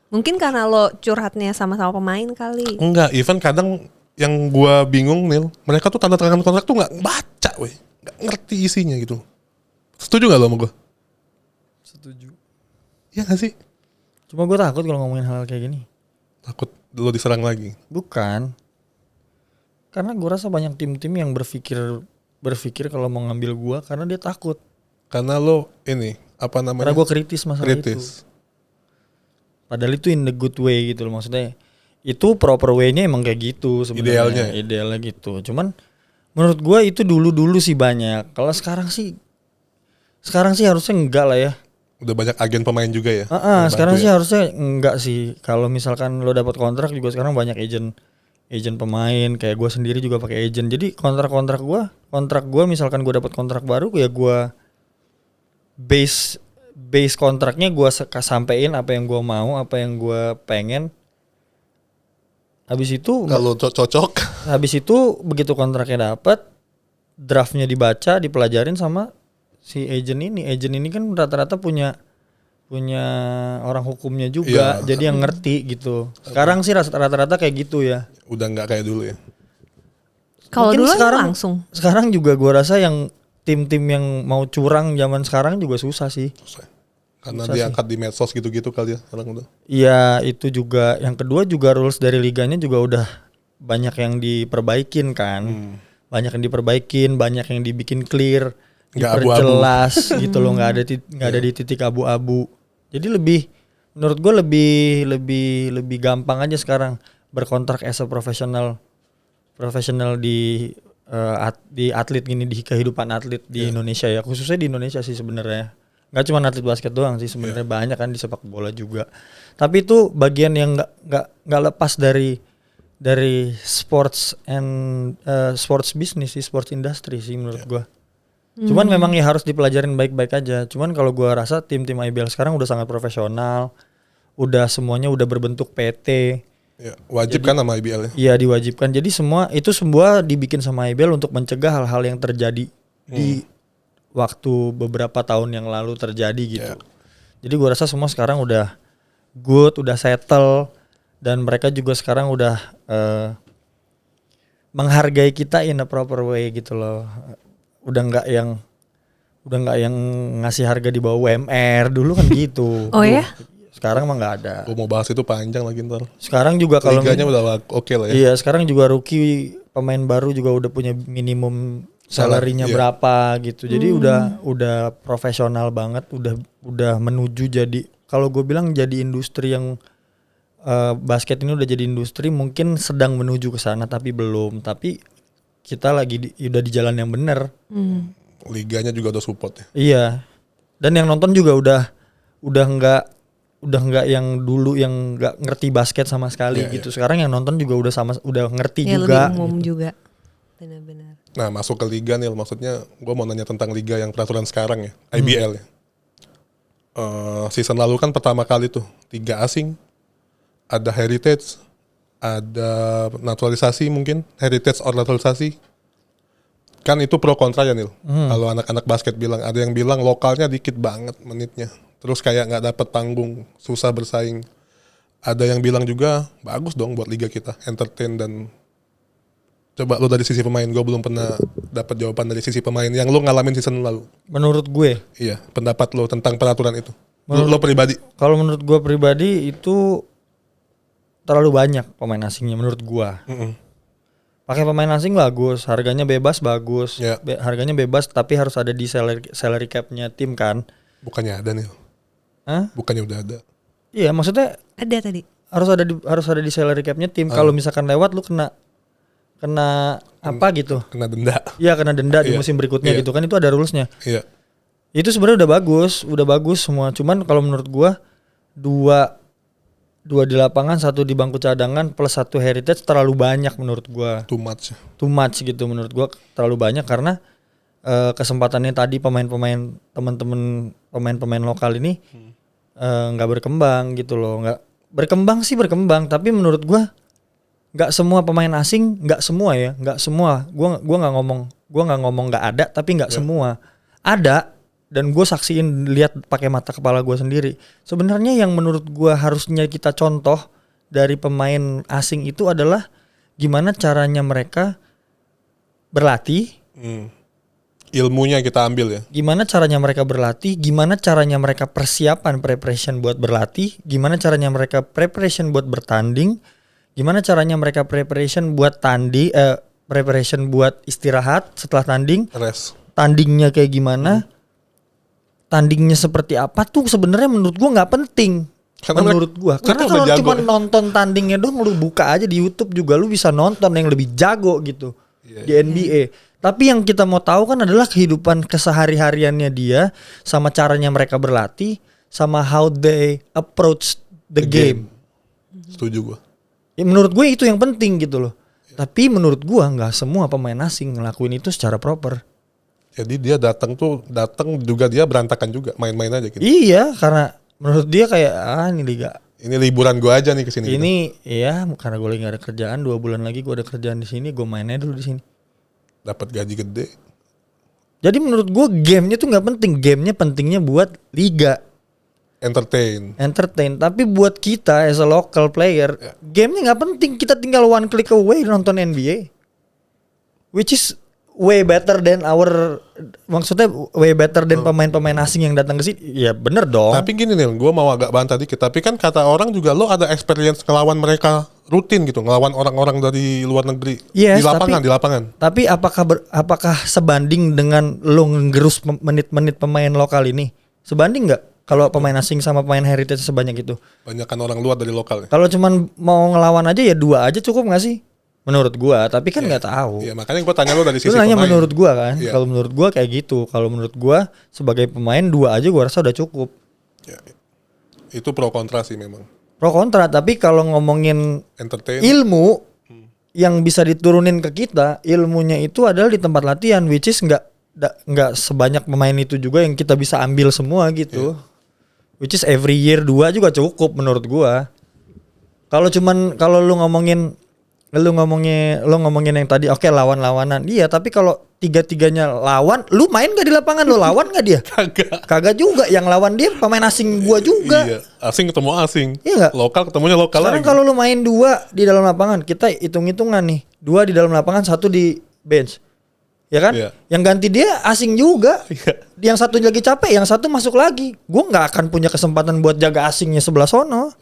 S3: Mungkin karena lo curhatnya sama-sama pemain kali.
S2: Enggak, even kadang yang gua bingung Nil, mereka tuh tanda tangan kontrak tuh nggak baca, weh, nggak ngerti isinya gitu. Setuju nggak lo sama gua?
S1: Setuju.
S2: Iya nggak sih?
S1: Cuma gue takut kalau ngomongin hal kayak gini.
S2: Takut lo diserang lagi.
S1: Bukan. Karena gue rasa banyak tim-tim yang berpikir berpikir kalau mau ngambil gua karena dia takut.
S2: Karena lo ini apa
S1: Karena
S2: namanya?
S1: gua kritis masalah itu.
S2: Kritis.
S1: Padahal itu in the good way gitu loh, maksudnya itu proper way-nya emang kayak gitu sebenarnya. Idealnya gitu. Cuman menurut gua itu dulu sih banyak. Kalau sekarang sih harusnya enggak lah ya.
S2: Udah banyak agen pemain juga ya.
S1: Sekarang sih harusnya enggak sih. Kalau misalkan lo dapat kontrak juga sekarang banyak agent pemain, kayak gua sendiri juga pakai agent. Jadi kontrak gua misalkan gua dapat kontrak baru ya gua base kontraknya gua sampein apa yang gua mau, apa yang gua pengen. Habis itu
S2: Kalau cocok.
S1: habis itu begitu kontraknya dapat, draftnya dibaca, dipelajarin sama si agent ini. Agent ini kan rata-rata punya orang hukumnya juga,
S2: Iya.
S1: jadi yang ngerti gitu. Sekarang sih rata-rata kayak gitu ya.
S2: Udah nggak kayak dulu ya.
S3: Kalau
S1: Mungkin
S3: dulu
S1: sekarang
S3: langsung.
S1: Sekarang juga gua rasa yang tim-tim yang mau curang zaman sekarang juga susah sih.
S2: Karena
S1: Susah
S2: diangkat di medsos gitu-gitu kali ya orang udah.
S1: Iya, itu juga. Yang kedua juga rules dari liganya juga udah banyak yang diperbaikin kan. Banyak yang diperbaikin, banyak yang dibikin clear,
S2: Nggak abu-abu.
S1: diperjelas gitu loh, nggak ada di titik abu-abu. Jadi menurut gue lebih gampang aja sekarang berkontrak as a profesional di atlet gini, di kehidupan atlet di Indonesia ya, khususnya di Indonesia sih sebenarnya. Nggak cuma atlet basket doang sih sebenarnya, banyak kan di sepak bola juga. Tapi itu bagian yang nggak lepas dari sports business sih, sports industry sih menurut gua. Cuman memang ya harus dipelajarin baik-baik aja. Cuman kalau gua rasa tim-tim IBL sekarang udah sangat profesional, udah semuanya udah berbentuk PT.
S2: Ya, wajib kan sama IBL ya.
S1: Iya, diwajibkan. Jadi semua dibikin sama IBL untuk mencegah hal-hal yang terjadi di waktu beberapa tahun yang lalu terjadi gitu. Jadi gua rasa semua sekarang udah good, udah settle, dan mereka juga sekarang udah menghargai kita in a proper way gitu loh. Udah nggak yang ngasih harga di bawah UMR dulu kan gitu.
S3: Oh ya?
S1: Sekarang mah nggak ada.
S2: Gue mau bahas itu panjang lagi ntar.
S1: Sekarang juga kalau
S2: Liganya udah oke lah ya.
S1: Iya, sekarang juga rookie pemain baru juga udah punya minimum salary-nya berapa gitu. Jadi udah profesional banget, udah menuju jadi, kalau gue bilang jadi industri yang basket ini udah jadi industri, mungkin sedang menuju ke sana tapi belum. Tapi kita lagi udah di jalan yang benar.
S2: Liganya juga udah support ya.
S1: Iya. Dan yang nonton juga udah nggak yang dulu yang nggak ngerti basket sama sekali gitu. Sekarang yang nonton juga udah ngerti
S3: Ya,
S1: juga.
S3: lebih umum
S1: gitu.
S3: juga. Benar-benar.
S2: Nah masuk ke liga nih, maksudnya gue mau nanya tentang liga yang peraturan sekarang ya, IBL ya. Season lalu kan pertama kali tuh 3 asing, ada heritage, ada naturalisasi mungkin, heritage or naturalisasi. Kan itu pro kontra ya Nil. Kalau anak-anak basket bilang, ada yang bilang lokalnya dikit banget menitnya, terus kayak nggak dapet panggung, susah bersaing. Ada yang bilang juga bagus dong buat liga kita, entertain. Dan coba lo dari sisi pemain, gue belum pernah dapat jawaban dari sisi pemain yang lo ngalamin season lalu.
S1: Menurut gue,
S2: Iya, pendapat lo tentang peraturan itu. Lo pribadi.
S1: kalau menurut gue pribadi itu terlalu banyak pemain asingnya menurut gue. Pakai pemain asing bagus, harganya bebas bagus,
S2: Ya.
S1: Harganya bebas tapi harus ada di salary cap-nya tim kan.
S2: Bukannya ada nih.
S1: Hah?
S2: Bukannya udah ada.
S1: Iya, maksudnya
S3: Ada tadi.
S1: harus ada di salary cap-nya tim. Kalau misalkan lewat lu kena apa gitu.
S2: Kena denda.
S1: Iya, kena denda di
S2: Iya.
S1: musim berikutnya
S2: Iya.
S1: gitu kan, itu ada rules-nya.
S2: Iya.
S1: Itu sebenarnya udah bagus semua. Cuman kalau menurut gua dua di lapangan, 1 di bangku cadangan plus 1 heritage terlalu banyak menurut gua.
S2: Too much.
S1: Too much gitu menurut gua, terlalu banyak karena kesempatannya tadi pemain-pemain teman-teman pemain-pemain lokal ini nggak berkembang gitu loh. Nggak berkembang tapi menurut gua nggak semua pemain asing, nggak semua. Gua nggak ngomong nggak ada, tapi nggak semua ada. Dan gue saksiin, lihat pakai mata kepala gue sendiri. Sebenarnya yang menurut gue harusnya kita contoh dari pemain asing itu adalah gimana caranya mereka berlatih,
S2: Ilmunya kita ambil ya.
S1: gimana caranya mereka berlatih, gimana caranya mereka preparation buat berlatih, gimana caranya mereka preparation buat bertanding, gimana caranya mereka preparation buat preparation buat istirahat setelah tanding,
S2: Rest.
S1: tandingnya kayak gimana, tandingnya seperti apa tuh sebenarnya menurut gua nggak penting.
S2: Karena
S1: Menurut gua,
S2: mereka
S1: karena
S2: udah
S1: kalau
S2: jago
S1: cuma
S2: ya.
S1: nonton tandingnya dong, lu buka aja di YouTube juga lu bisa nonton yang lebih jago gitu di NBA. Tapi yang kita mau tahu kan adalah kehidupan kesehari-hariannya dia, sama caranya mereka berlatih, sama how they approach the game.
S2: Setuju gue.
S1: Ya, menurut gue itu yang penting gitu loh. Tapi menurut gue nggak semua pemain asing ngelakuin itu secara proper.
S2: Jadi dia datang juga dia berantakan juga, main-main aja gitu.
S1: Iya, karena menurut dia kayak ini liga.
S2: Ini liburan gue aja nih kesini.
S1: Ini iya karena gue lagi gak ada kerjaan, 2 bulan lagi gue ada kerjaan di sini, gue mainnya dulu di sini.
S2: Dapat gaji gede.
S1: Jadi menurut gue gamenya tuh nggak penting, gamenya pentingnya buat liga, entertain. Tapi buat kita as a local player, gamenya nggak penting, kita tinggal one click away nonton NBA, which is way better than maksudnya way better than pemain-pemain asing yang datang ke sini. Ya bener dong.
S2: Tapi gini nih, gue mau agak bantah dikit. Tapi kan kata orang juga lo ada experience ngelawan mereka rutin gitu, ngelawan orang-orang dari luar negeri.
S1: Yes,
S2: di lapangan.
S1: Tapi apakah sebanding dengan lo ngegerus menit-menit pemain lokal ini? Sebanding nggak? Kalau pemain asing sama pemain heritage sebanyak itu?
S2: Banyakan orang luar dari lokal.
S1: Kalau cuman mau ngelawan aja ya 2 aja cukup nggak sih? Menurut gua, tapi kan nggak tahu.
S2: Iya, makanya gue tanya lo dari sisi
S1: Lu nanya
S2: pemain.
S1: menurut gua kan?
S2: Iya.
S1: Kalau menurut gua kayak gitu. Kalau menurut gua sebagai pemain 2 aja gua rasa udah cukup.
S2: Ya, itu pro kontra sih memang.
S1: Pro kontra, tapi kalau ngomongin
S2: Entertain.
S1: ilmu yang bisa diturunin ke kita, ilmunya itu adalah di tempat latihan, which is nggak sebanyak pemain itu juga yang kita bisa ambil semua gitu. Which is every year 2 juga cukup menurut gua. Kalau lu ngomongin yang tadi oke, lawan-lawanan. Iya, tapi kalau 3-3-nya lawan, lu main gak di lapangan? Lu lawan gak dia? Kagak juga. Yang lawan dia pemain asing gua juga.
S2: Iya, asing ketemu asing.
S1: Iya nggak?
S2: Lokal ketemunya lokal
S1: Sekarang
S2: lagi.
S1: kalau lu main 2 di dalam lapangan, kita hitung-hitungan nih. 2 di dalam lapangan, 1 di bench. Ya kan?
S2: Iya.
S1: Yang ganti dia asing juga.
S2: Iya.
S1: Yang satu lagi capek, yang satu masuk lagi. Gua nggak akan punya kesempatan buat jaga asingnya sebelah sono.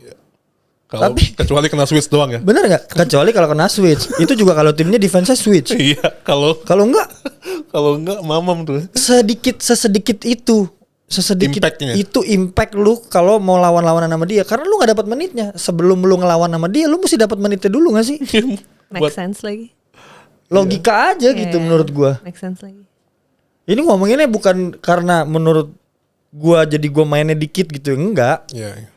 S2: Kalau kecuali kena switch doang ya.
S1: Bener nggak? Kecuali kalau kena switch. Itu juga kalau timnya defense switch.
S2: Iya, kalau
S1: Kalau enggak
S2: mamam tuh.
S1: sesedikit itu
S2: Impact-nya.
S1: itu impact lu kalau mau lawan-lawanan sama dia, karena lu nggak dapat menitnya. Sebelum lu ngelawan sama dia, lu mesti dapat menitnya dulu nggak sih?
S3: Make sense lagi.
S1: Logika aja gitu menurut gua.
S3: Make sense lagi.
S1: Ini ngomonginnya bukan karena menurut gua jadi gua mainnya dikit gitu, enggak.
S2: Iya.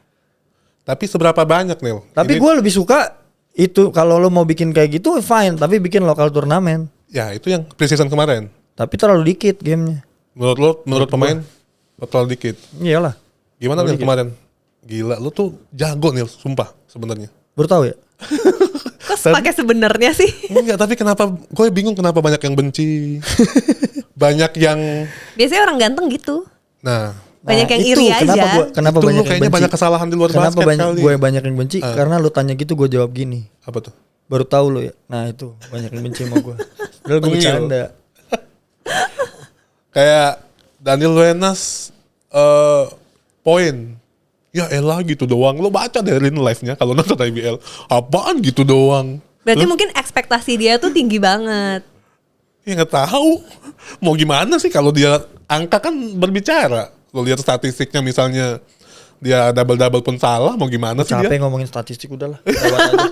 S2: Tapi seberapa banyak Nil?
S1: Tapi
S2: Ini-
S1: gua lebih suka itu kalau lu mau bikin kayak gitu fine, tapi bikin lokal turnamen.
S2: Ya itu yang preseason kemarin.
S1: Tapi terlalu dikit gamenya.
S2: Menurut pemain terlalu dikit.
S1: Iyalah.
S2: Gimana
S1: Terlalu
S2: Nil kemarin? Gila, lu tuh jago Nil, sumpah sebenarnya.
S1: Baru tahu ya?
S3: Kok pakai sebenarnya sih?
S2: Enggak, tapi kenapa gue bingung kenapa banyak yang benci. Banyak yang
S3: Biasanya orang ganteng gitu.
S2: nah,
S3: Banyak yang
S1: itu
S3: iri aja.
S1: Kenapa
S2: itu lu
S1: banyak yang
S2: kayaknya
S1: benci?
S2: banyak kesalahan di luar
S1: Kenapa
S2: basket kali.
S1: gue banyak yang benci? Karena lu tanya gitu gue jawab gini.
S2: Apa tuh?
S1: Baru tahu lo ya. Nah itu banyak yang benci sama gue. Padahal gue
S2: Tengil.
S1: bercanda.
S2: Kayak Daniel Wenas poin. Ya elah gitu doang. Lo baca deh live-nya kalau nonton IBL. Apaan gitu doang?
S3: Berarti mungkin ekspektasi dia tuh tinggi banget.
S2: Ya nggak tahu. Mau gimana sih kalau dia angka kan berbicara. Lo lihat statistiknya misalnya dia double pun salah, mau gimana sih dia?
S1: Capek ngomongin statistik udahlah. Lewat aja.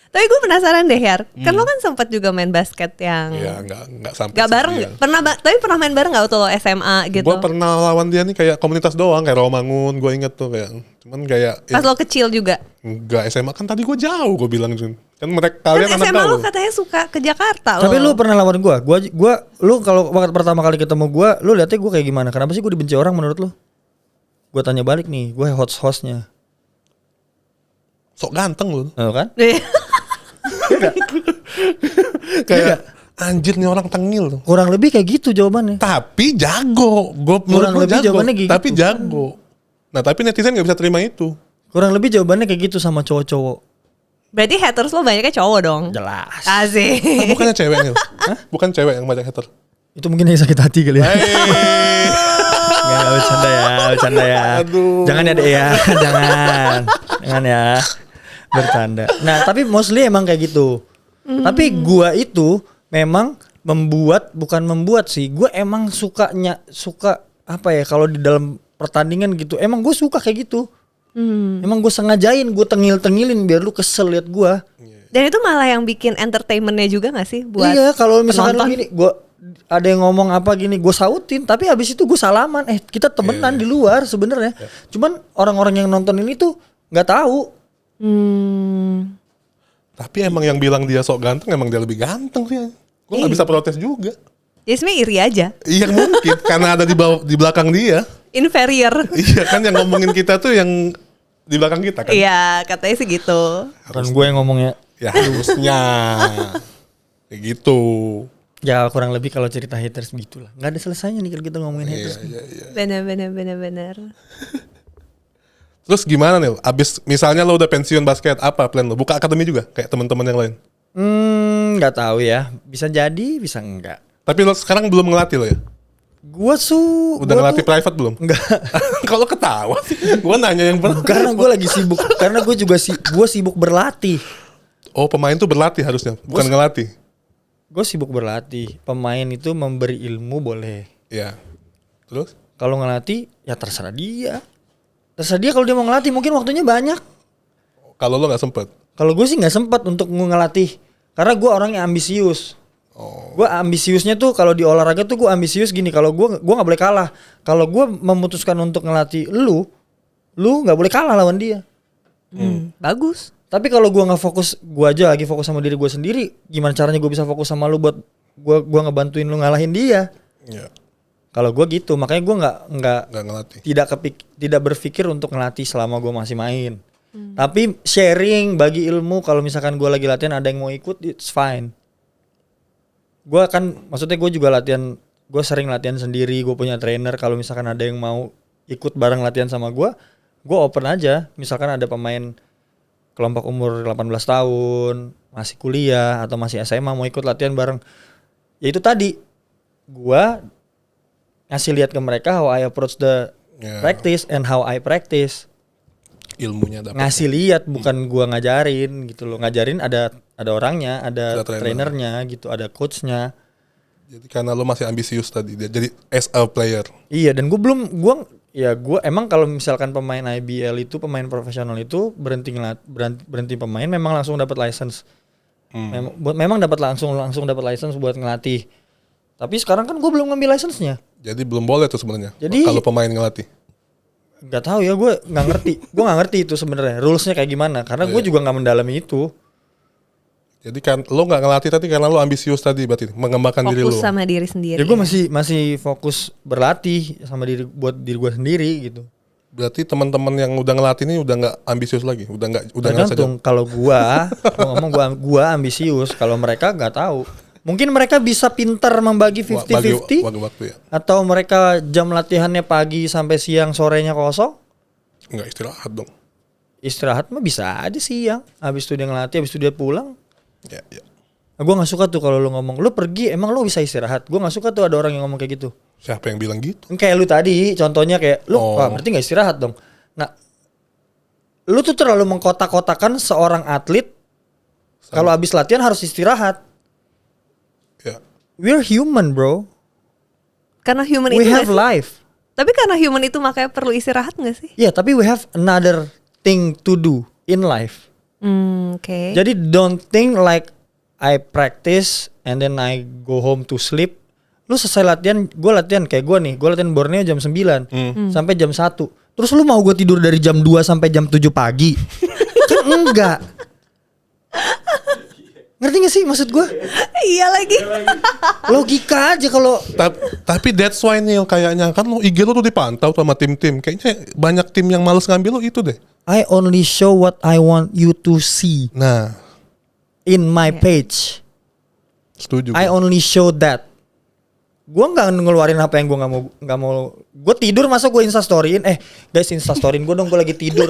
S3: Tapi gue penasaran deh Hyar. Kan lo kan sempat juga main basket yang
S2: Ya nggak sampai.
S3: gak bareng.
S2: sekian.
S3: Tapi pernah main bareng gak waktu lo SMA gitu?
S2: Gue pernah lawan dia nih kayak komunitas doang, kayak Romangun, gue inget tuh kayak. Cuman kayak
S3: Pas lo kecil juga.
S2: enggak SMA kan tadi gue jauh, gue bilang Jun. Kan mereka
S3: Kan
S2: kalian anak
S3: SMA lo
S2: gaul.
S3: katanya suka ke Jakarta
S1: Tapi
S3: lo.
S1: lu pernah lawan gue. Lu kalau waktu pertama kali ketemu gue, lu liatnya gue kayak gimana? Kenapa sih gue dibenci orang menurut lu? Gue tanya balik nih, gue hostnya.
S2: Sok ganteng lu.
S1: Kan?
S2: Kayak anjir nih orang tengil tuh.
S1: Kurang lebih kayak gitu jawabannya.
S2: Tapi jago.
S1: Kurang lebih jawabannya kayak
S2: tapi
S1: gitu.
S2: jago. Nah tapi netizen gak bisa terima itu.
S1: Kurang lebih jawabannya kayak gitu sama cowok-cowok.
S3: Berarti haters lo banyaknya cowok dong.
S1: Jelas.
S3: Asik.
S2: Nah, bukannya cewek nih. Bukan cewek yang banyak hater.
S1: Itu mungkin yang sakit hati kali ya.
S2: Hey.
S1: Nggak, bercanda ya.
S2: Aduh.
S1: Jangan ya dek ya, jangan ya, bercanda. Nah tapi mostly emang kayak gitu. Tapi gua itu memang bukan membuat sih. Gue emang suka apa ya kalau di dalam pertandingan gitu. Emang gue suka kayak gitu. Emang gue sengajain, gue tengil-tengilin biar lu kesel liat gue.
S3: Dan itu malah yang bikin entertainmentnya juga gak sih buat
S1: Iya, kalau misalkan
S3: penonton?
S1: gini, gue ada yang ngomong apa gini, gue sautin, tapi habis itu gue salaman. Kita temenan di luar sebenarnya. Cuman orang-orang yang nonton ini tuh nggak tahu.
S2: Tapi emang yang bilang dia sok ganteng emang dia lebih ganteng sih. Gue nggak bisa protes juga.
S3: Ya sebenarnya iri aja.
S2: Iya mungkin karena ada di belakang dia.
S3: Inferior.
S2: Iya kan yang ngomongin kita tuh yang di belakang kita kan.
S3: Iya, katanya sih gitu.
S1: Kan gue yang ngomongnya.
S2: Ya harusnya kayak gitu.
S1: Ya kurang lebih kalau cerita haters begitulah. Nggak ada selesainya nih kalau kita ngomongin haters.
S2: Iya.
S3: Benar.
S2: Terus gimana nih? Abis misalnya lo udah pensiun basket, apa plan lo? Buka akademi juga kayak teman-teman yang lain.
S1: Nggak tahu ya. Bisa jadi, bisa enggak.
S2: Tapi lo sekarang belum ngelatih lo ya? Udah ngelatih private belum?
S1: Enggak.
S2: Kalau ketawa sih, gue nanya yang benar.
S1: Karena gue lagi sibuk. Karena gue juga gue sibuk berlatih.
S2: Oh pemain tuh berlatih harusnya, bukan ngelatih.
S1: Gue sibuk berlatih. Pemain itu memberi ilmu boleh.
S2: Ya. Terus?
S1: Kalau ngelatih ya terserah dia. Terserah dia kalau dia mau ngelatih, mungkin waktunya banyak.
S2: Kalau lo nggak sempet?
S1: Kalau gue sih nggak sempat untuk ngelatih. Karena gue orangnya ambisius. Gue ambisiusnya tuh kalau di olahraga tuh gue ambisius gini. Kalau gue nggak boleh kalah. Kalau gue memutuskan untuk ngelatih lu nggak boleh kalah lawan dia.
S3: Bagus.
S1: Tapi kalau gue nggak fokus, gue aja lagi fokus sama diri gue sendiri. Gimana caranya gue bisa fokus sama lu buat gue ngebantuin lu ngalahin dia?
S2: Iya.
S1: Kalau gue gitu, makanya gue nggak
S2: ngelatih.
S1: tidak berpikir untuk ngelatih selama gue masih main. Tapi sharing, bagi ilmu. Kalau misalkan gue lagi latihan ada yang mau ikut, it's fine. Maksudnya gue juga latihan. Gue sering latihan sendiri. Gue punya trainer. Kalau misalkan ada yang mau ikut bareng latihan sama gue open aja. Misalkan ada pemain kelompok umur 18 tahun, masih kuliah atau masih SMA mau ikut latihan bareng. Ya itu tadi, gue ngasih lihat ke mereka how I approach the practice and how I practice.
S2: Ilmunya dapat.
S1: Ngasih lihat, bukan gue ngajarin gitu loh. Ngajarin ada orangnya, ada trainernya gitu, ada coachnya.
S2: Jadi karena lo masih ambisius tadi, jadi as a player.
S1: Iya, dan gue emang kalau misalkan pemain IBL itu, pemain profesional itu berhenti pemain memang langsung dapat license. Memang dapat langsung dapat license buat ngelatih. Tapi sekarang kan gue belum ngambil license-nya.
S2: Jadi belum boleh tuh sebenarnya.
S1: Jadi
S2: kalau pemain ngelatih.
S1: Gak tahu ya, gue nggak ngerti. Gue nggak ngerti itu sebenarnya rulesnya kayak gimana. Karena gue juga nggak mendalami itu.
S2: Jadi kan lo nggak ngelatih tadi karena lo ambisius tadi, berarti mengembangkan diri lo.
S3: Fokus sama diri sendiri.
S1: Ya gue masih fokus berlatih sama buat diri gue sendiri gitu.
S2: Berarti teman-teman yang udah ngelatih ini udah nggak ambisius lagi, udah
S1: tergantung. Kalau gue gue ambisius, kalau mereka nggak tahu. Mungkin mereka bisa pintar membagi 50-50
S2: waktu ya.
S1: Atau mereka jam latihannya pagi sampai siang, sorenya kosong.
S2: Enggak istirahat dong.
S1: Istirahat mah bisa aja siang. Habis itu dia ngelatih, habis itu dia pulang.
S2: Ya.
S1: Nah, gue gak suka tuh kalau lu ngomong, lu pergi emang lu bisa istirahat. Gue gak suka tuh ada orang yang ngomong kayak gitu.
S2: Siapa yang bilang gitu?
S1: Kayak lu tadi, contohnya kayak lu, wah berarti gak istirahat dong. Nah, lu tuh terlalu mengkotak-kotakan seorang atlet kalau habis latihan harus istirahat.
S2: Ya.
S1: We're human, bro.
S3: Karena human
S1: We
S3: itu
S1: have life.
S3: Tapi karena human itu makanya perlu istirahat gak sih?
S1: Iya, tapi we have another thing to do in life.
S3: Oke.
S1: Jadi don't think like I practice and then I go home to sleep. Lu selesai latihan, gue latihan kayak gue nih, gue latihan Borneo jam 9 sampai jam 1. Terus lu mau gue tidur dari jam 2 sampai jam 7 pagi? Kan enggak. Ngerti gak sih maksud gue?
S3: Iya lagi.
S1: Logika aja kalau.
S2: Tapi that's why Neil, kayaknya kan lo IG lo tuh dipantau sama tim-tim. Kayaknya banyak tim yang males ngambil lo itu deh.
S1: I only show what I want you to see.
S2: Nah,
S1: in my page.
S2: setuju.
S1: I only show that. Gue nggak ngeluarin apa yang gue nggak mau. Gue tidur masa gue instastoryin. Guys instastoryin gue dong, gue lagi tidur.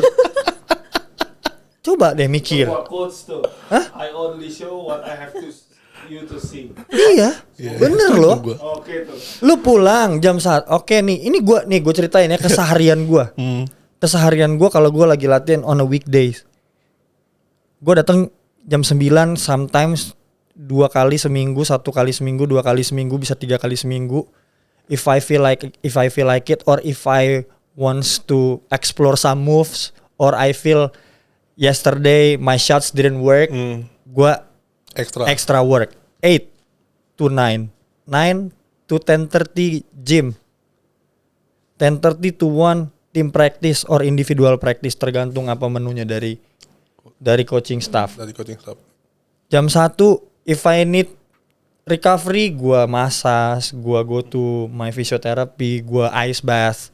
S1: Coba deh mikir.
S4: Quotes tuh.
S1: Hah?
S4: I only show what I have to you to see.
S1: Iya, bener
S2: setuju
S1: loh.
S2: gua.
S4: Oke tuh.
S1: Lu pulang jam 1. Oke nih, ini gue ceritain ya keseharian gue. Keseharian gue kalau gue lagi latihan on a weekdays. Gue datang jam 9, sometimes 2 kali seminggu, 1 kali seminggu, 2 kali seminggu, bisa 3 kali seminggu. If I feel like it, or if I wants to explore some moves, or I feel yesterday my shots didn't work, gua extra work. 8 to 9 to 10:30 gym, 10:30 to 1 team practice or individual practice, tergantung apa menunya dari coaching staff. Jam 1 if I need recovery, gua massage, gua go to my physiotherapy, gua ice bath.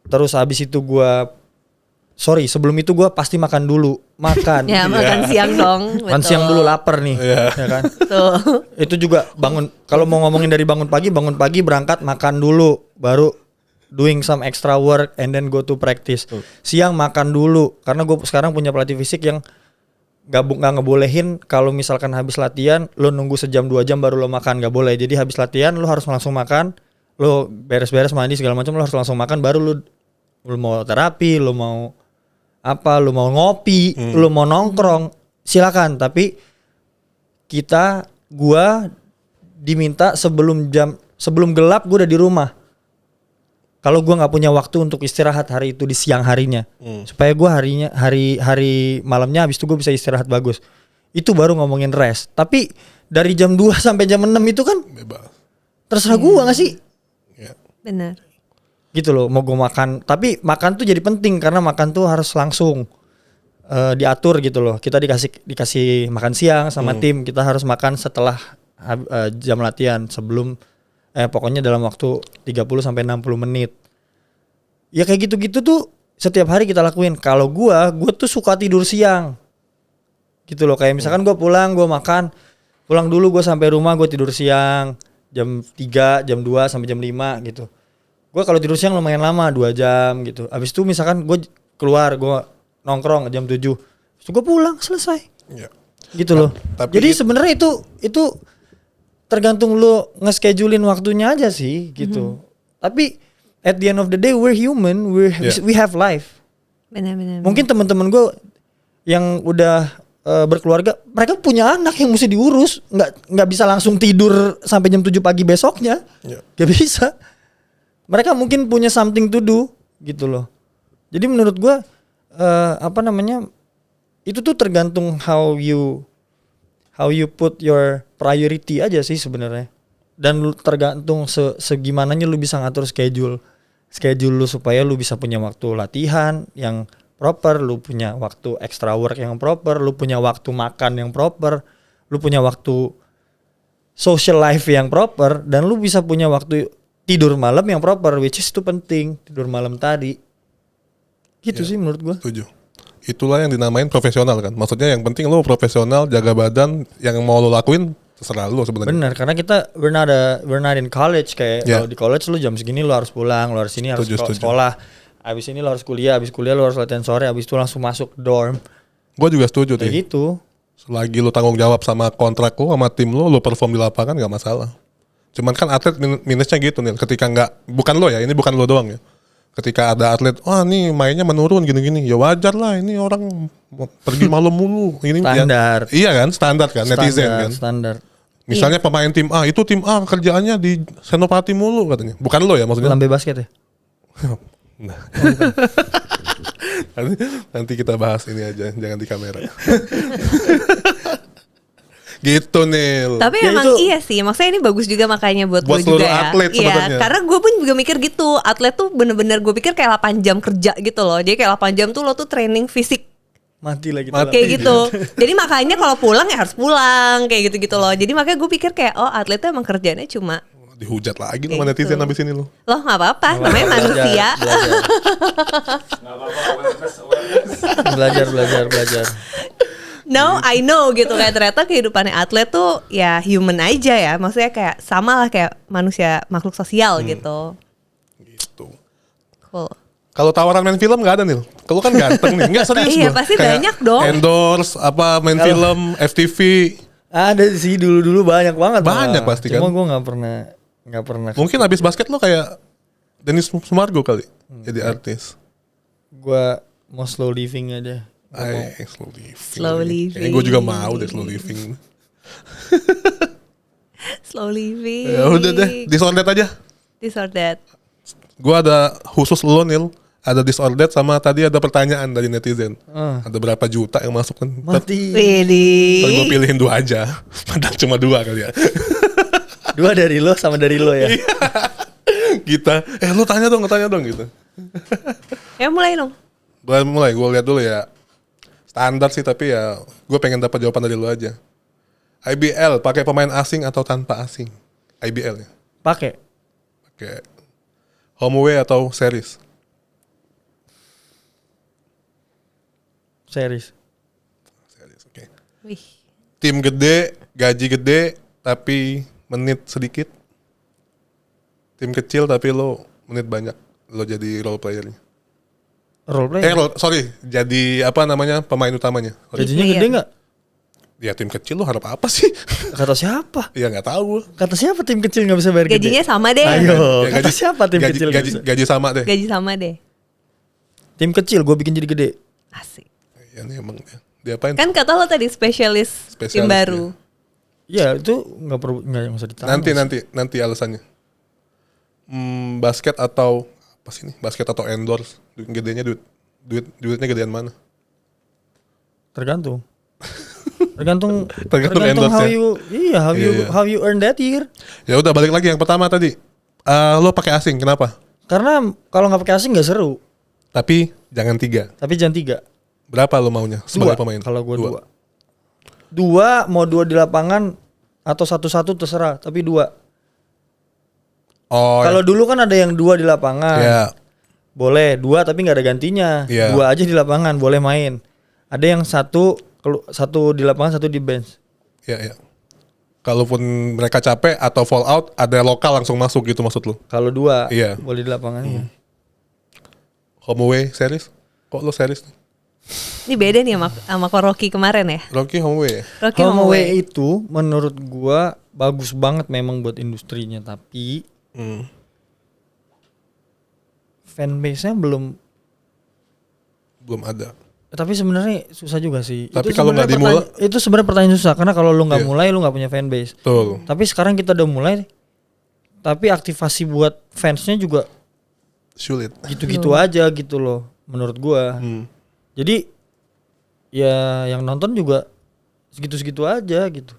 S1: Terus habis itu sebelum itu gua pasti makan dulu.
S3: Ya, makan siang dong.
S1: Makan siang dulu, lapar nih. Ya kan?
S3: Tuh.
S1: Itu juga bangun, kalau mau ngomongin dari bangun pagi berangkat makan dulu, baru doing some extra work and then go to practice. Siang makan dulu, karena gue sekarang punya pelatih fisik yang nggak ngebolehin kalau misalkan habis latihan lo nunggu sejam 2 jam baru lo makan, nggak boleh. Jadi habis latihan lo harus langsung makan, lo beres-beres mandi segala macam, lo harus langsung makan, baru lo mau terapi, lo mau apa, lo mau ngopi, lo mau nongkrong, silakan. Tapi gua diminta sebelum gelap gue udah di rumah. Kalau gue nggak punya waktu untuk istirahat hari itu di siang harinya, supaya gue hari malamnya habis itu gue bisa istirahat bagus. Itu baru ngomongin rest. Tapi dari jam 2 sampai jam 6 itu kan
S2: bebas.
S1: Terserah gue nggak sih?
S3: Benar.
S1: Gitu loh, mau gue makan. Tapi makan tuh jadi penting karena makan tuh harus langsung diatur gitu loh. Kita dikasih makan siang sama tim, kita harus makan setelah jam latihan, sebelum pokoknya dalam waktu 30 sampai 60 menit. Ya kayak gitu-gitu tuh setiap hari kita lakuin. Kalau gue tuh suka tidur siang. Gitu loh, kayak misalkan gue pulang dulu, gue sampai rumah gue tidur siang jam 3, jam 2 sampai jam 5 gitu. Gue kalau tidur siang lumayan lama, 2 jam gitu. Abis itu misalkan gue keluar, gue nongkrong jam 7. Abis itu gue pulang, selesai.
S2: Ya.
S1: Gitu loh.
S2: Tapi
S1: jadi sebenarnya itu tergantung lu nge-schedulein waktunya aja sih gitu. Tapi at the end of the day we're human, we have life.
S3: Benar.
S1: Mungkin teman-teman gue yang udah berkeluarga, mereka punya anak yang mesti diurus, nggak bisa langsung tidur sampai jam 7 pagi besoknya. Gak bisa. Mereka mungkin punya something to do gitu loh. Jadi menurut gue itu tuh tergantung how you put your priority aja sih sebenarnya. Dan tergantung segimananya lu bisa ngatur schedule lu supaya lu bisa punya waktu latihan yang proper, lu punya waktu extra work yang proper, lu punya waktu makan yang proper, lu punya waktu social life yang proper, dan lu bisa punya waktu tidur malam yang proper, which is itu penting, tidur malam tadi. Gitu sih menurut gua.
S2: Setuju. Itulah yang dinamain profesional kan. Maksudnya yang penting lu profesional, jaga badan, yang mau lu lakuin terserah lu sebenarnya.
S1: Benar, karena kita we're not in college kayak kalau di college lu jam segini lu harus pulang, lu harus sekolah. Abis ini lu harus kuliah, abis kuliah lu harus latihan sore, abis itu langsung masuk dorm.
S2: Gua juga setuju tuh.
S1: Kayak gitu.
S2: Selagi lu tanggung jawab sama kontrak lu sama tim lu perform di lapangan enggak masalah. Cuman kan atlet minusnya gitu nih, ketika bukan lo ya, ini bukan lo doang ya. Ketika ada atlet, nih mainnya menurun gini-gini, ya wajar lah, ini orang pergi malam mulu. Ini
S1: standar.
S2: Ya, iya kan, standar kan, netizen kan.
S1: Standar.
S2: Misalnya pemain tim A, itu tim A kerjaannya di Senopati mulu katanya. Bukan lo ya maksudnya.
S1: Lambe basket ya?
S2: Nah. nanti kita bahas ini aja, jangan di kamera. Gitu Nil.
S3: Tapi
S1: ya
S3: emang iya sih, maksudnya ini bagus juga makanya buat gue juga ya.
S2: Atlet sebenarnya.
S3: Iya, karena gue pun juga mikir gitu. Atlet tuh bener-bener gue pikir kayak 8 jam kerja gitu loh. Jadi kayak 8 jam tuh lo tuh training fisik.
S1: Mati lagi.
S3: Kayak gitu. Jadi makanya kalau pulang ya harus pulang kayak gitu-gitu loh. Jadi makanya gue pikir kayak atlet tuh emang kerjanya cuma
S2: dihujat lagi sama netizen habis ini lo.
S3: Loh gak apa-apa, namanya manusia.
S1: Belajar.
S3: No, I know gitu, kayak ternyata kehidupannya atlet tuh ya human aja ya. Maksudnya kayak sama lah kayak manusia, makhluk sosial gitu.
S2: Gitu.
S3: Cool.
S2: Kalau tawaran main film nggak ada Nil. Kalau kan ganteng nih, nggak serius.
S3: Iya
S2: gua.
S3: pasti
S2: Kayak
S3: banyak dong.
S2: Endorse main film, FTV.
S1: Ada sih dulu banyak banget.
S2: Banyak pasti kan.
S1: Cuma gue nggak pernah.
S2: Mungkin habis basket lo kayak Dennis Sumargo kali, jadi artis.
S1: Gue mau slow living aja.
S2: Slow living.
S3: Slow living.
S2: Gue juga mau deh slow living.
S3: Slow living.
S2: Ya udah deh, disordered aja.
S3: Disordered.
S2: Gua ada khusus lo Nil, ada disordered sama tadi ada pertanyaan dari netizen. Ada berapa juta yang masuk kan?
S1: Mati.
S2: Tapi gue
S3: Widih.
S2: pilihin 2 aja. Padahal cuma 2 kali ya.
S1: 2 dari lo sama dari lo ya.
S2: Kita, lu tanya dong gitu.
S3: Ya mulai dong.
S2: Gue lihat dulu ya. Standar sih tapi ya gue pengen dapat jawaban dari lu aja. IBL pakai pemain asing atau tanpa asing? IBL ya.
S1: Pakai
S2: Pakai home away atau series?
S1: series.
S2: Series, oke.
S3: Wih.
S2: Tim gede, gaji gede, tapi menit sedikit. Tim kecil tapi lo menit banyak. Lo jadi role playernya.
S1: Role play.
S2: Jadi apa namanya pemain utamanya. Sorry.
S1: Gajinya
S3: Iya.
S1: gede nggak?
S2: Ya tim kecil lo harap apa sih?
S1: Kata siapa?
S2: Ya nggak tahu gue.
S1: Kata siapa tim kecil nggak bisa bayar
S3: Gajinya
S1: gede?
S3: sama deh.
S1: Ayo,
S2: Ya,
S1: kata siapa tim kecil nggak bisa?
S2: gaji sama deh.
S3: Gaji sama deh.
S1: Tim kecil gue bikin jadi gede.
S3: Asik.
S2: Ya nih emang diapain?
S3: Kan kata lo tadi spesialis tim
S2: Spesialis,
S3: baru.
S1: Ya itu nggak usah ditanya.
S2: Nanti alasannya. Basket atau apa sih nih? Basket atau endorse? Gedenya duitnya gedean mana?
S1: Tergantung. Tergantung
S2: endorse
S1: how
S2: ya?
S1: how you earn that year.
S2: Ya udah balik lagi yang pertama tadi. Lo pakai asing kenapa?
S1: Karena kalau nggak pakai asing nggak seru.
S2: Tapi jangan 3.
S1: Tapi jangan 3.
S2: Berapa lo maunya
S1: 2
S2: sebagai pemain?
S1: kalau gue 2. Mau 2 di lapangan atau 1-1 terserah. Tapi 2.
S2: Oh,
S1: Kalau dulu kan ada yang 2 di lapangan.
S2: ya.
S1: Boleh 2 tapi nggak ada gantinya.
S2: Iya.
S1: 2 aja di lapangan boleh main. Ada yang 1 di lapangan 1 di bench.
S2: Ya. Kalaupun mereka capek atau fall out, ada lokal langsung masuk gitu maksud lo?
S1: Kalau 2
S2: Iya.
S1: boleh di lapangan. Iya.
S2: Home away series? Kok lo series?
S3: Ini beda nih sama Rocky kemarin ya.
S2: Rocky home away ya?
S3: Rocky
S1: Home
S3: home
S1: away
S3: away.
S1: itu menurut gua bagus banget memang buat industrinya, tapi fanbase-nya belum.
S2: Ada.
S1: Tapi sebenarnya susah juga sih.
S2: Tapi
S1: Itu
S2: kalau nggak
S1: sebenarnya
S2: dimulai-
S1: itu sebenarnya pertanyaan susah karena kalau lu nggak
S2: Iya.
S1: mulai lu nggak punya fanbase.
S2: Betul.
S1: Tapi sekarang kita udah mulai, tapi aktivasi buat fansnya juga
S2: Sulit.
S1: gitu-gitu aja gitu loh menurut gua. Jadi ya yang nonton juga segitu-segitu aja gitu.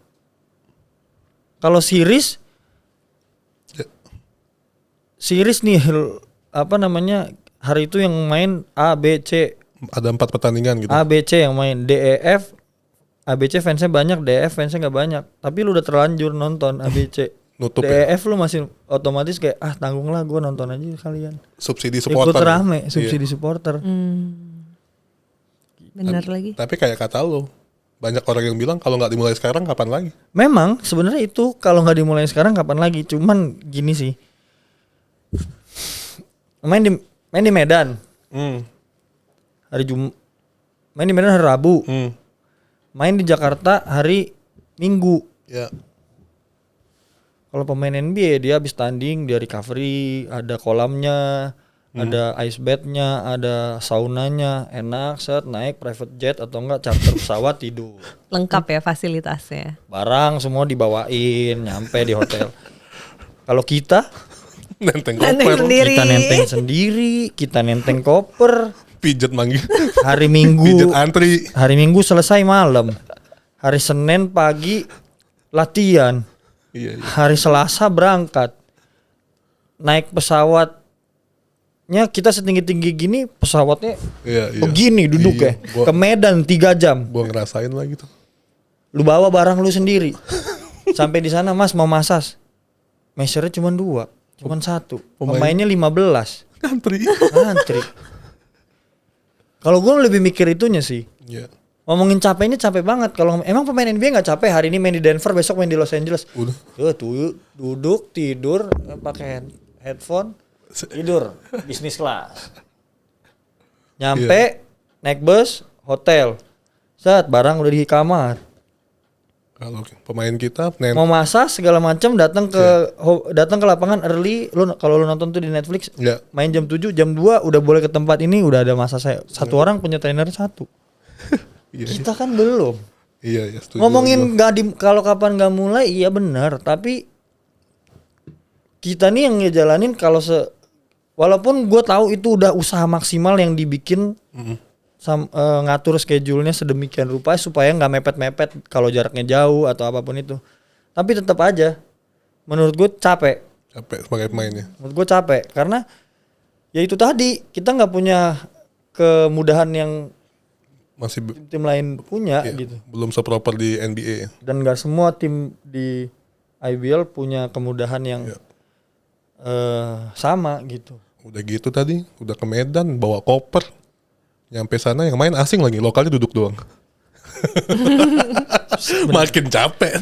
S1: Kalau series
S2: Ya.
S1: nih apa namanya hari itu yang main A B C
S2: Ada 4 pertandingan gitu.
S1: A B C yang main D E F A B C fansnya banyak D E F fansnya nggak banyak tapi lu udah terlanjur nonton A B C
S2: Nutup
S1: D
S2: ya.
S1: E F lu masih otomatis kayak tanggung lah gue nonton aja kalian
S2: Subsidi
S1: ikut
S2: supporter.
S1: rame
S2: Iya.
S1: subsidi supporter.
S3: Bener lagi.
S2: Tapi kayak kata lo, banyak orang yang bilang kalau nggak dimulai sekarang kapan lagi?
S1: Memang sebenarnya itu kalau nggak dimulai sekarang kapan lagi? Cuman gini sih. Main di Medan main di Medan hari Rabu. Main di Jakarta hari Minggu.
S2: Ya.
S1: Kalau pemain NBA dia habis tanding, dia recovery, ada kolamnya, ada ice bath-nya, ada saunanya, enak, naik private jet atau enggak charter pesawat tidur.
S3: Lengkap ya fasilitasnya.
S1: Barang semua dibawain, nyampe di hotel. Kalau kita
S2: Nenteng
S3: Nenteng
S2: koper,
S3: sendiri.
S1: kita nenteng sendiri, kita nenteng koper.
S2: pijet manggil.
S1: Hari
S2: Pijet
S1: Minggu,
S2: antri.
S1: hari Minggu selesai malam. Hari Senin pagi latihan.
S2: Iya.
S1: Hari Selasa berangkat. Naik pesawatnya kita setinggi-tinggi gini, pesawatnya
S2: Iya.
S1: begini duduk
S2: Iya.
S1: ya. Ke Medan 3 jam.
S2: Gua ngerasain lah gitu.
S1: Lu bawa barang lu sendiri. Sampai di sana Mas mau masas. Measure-nya cuma 2, cuma 1. Pemainnya 15.
S2: Antri.
S1: Antri. Kalau gue lebih mikir itunya sih.
S2: Iya.
S1: Ngomongin capeknya capek banget. Kalau emang pemain NBA nggak capek, hari ini main di Denver, besok main di Los Angeles.
S2: Udah.
S1: Tuh duduk tidur pakai headphone tidur bisnis kelas. Nyampe naik bus hotel. Barang udah di kamar.
S2: Kalau pemain kita
S1: Mau masak segala macam datang ke lapangan early. Kalau lu nonton tuh di Netflix,
S2: ya.
S1: main jam 7, jam 2 udah boleh ke tempat ini, udah ada masa saya. Satu orang punya trainer 1.
S2: Iya.
S1: Kita kan belum.
S2: Iya, setuju.
S1: Ngomongin kalau kapan nggak mulai, iya benar. Tapi kita nih yang ngejalanin walaupun gue tahu itu udah usaha maksimal yang dibikin ngatur schedule-nya sedemikian rupa supaya nggak mepet-mepet kalau jaraknya jauh atau apapun itu. Tapi tetap aja, menurut gue capek.
S2: Capek sebagai pemainnya.
S1: Menurut gue capek karena ya itu tadi kita nggak punya kemudahan yang
S2: Masih
S1: tim lain punya
S2: iya,
S1: gitu.
S2: belum seproper di NBA.
S1: Dan nggak semua tim di IBL punya kemudahan yang
S2: Iya.
S1: sama gitu.
S2: Udah gitu tadi, udah ke Medan bawa koper. Nyampe sana yang main asing lagi, lokalnya duduk doang. Makin capek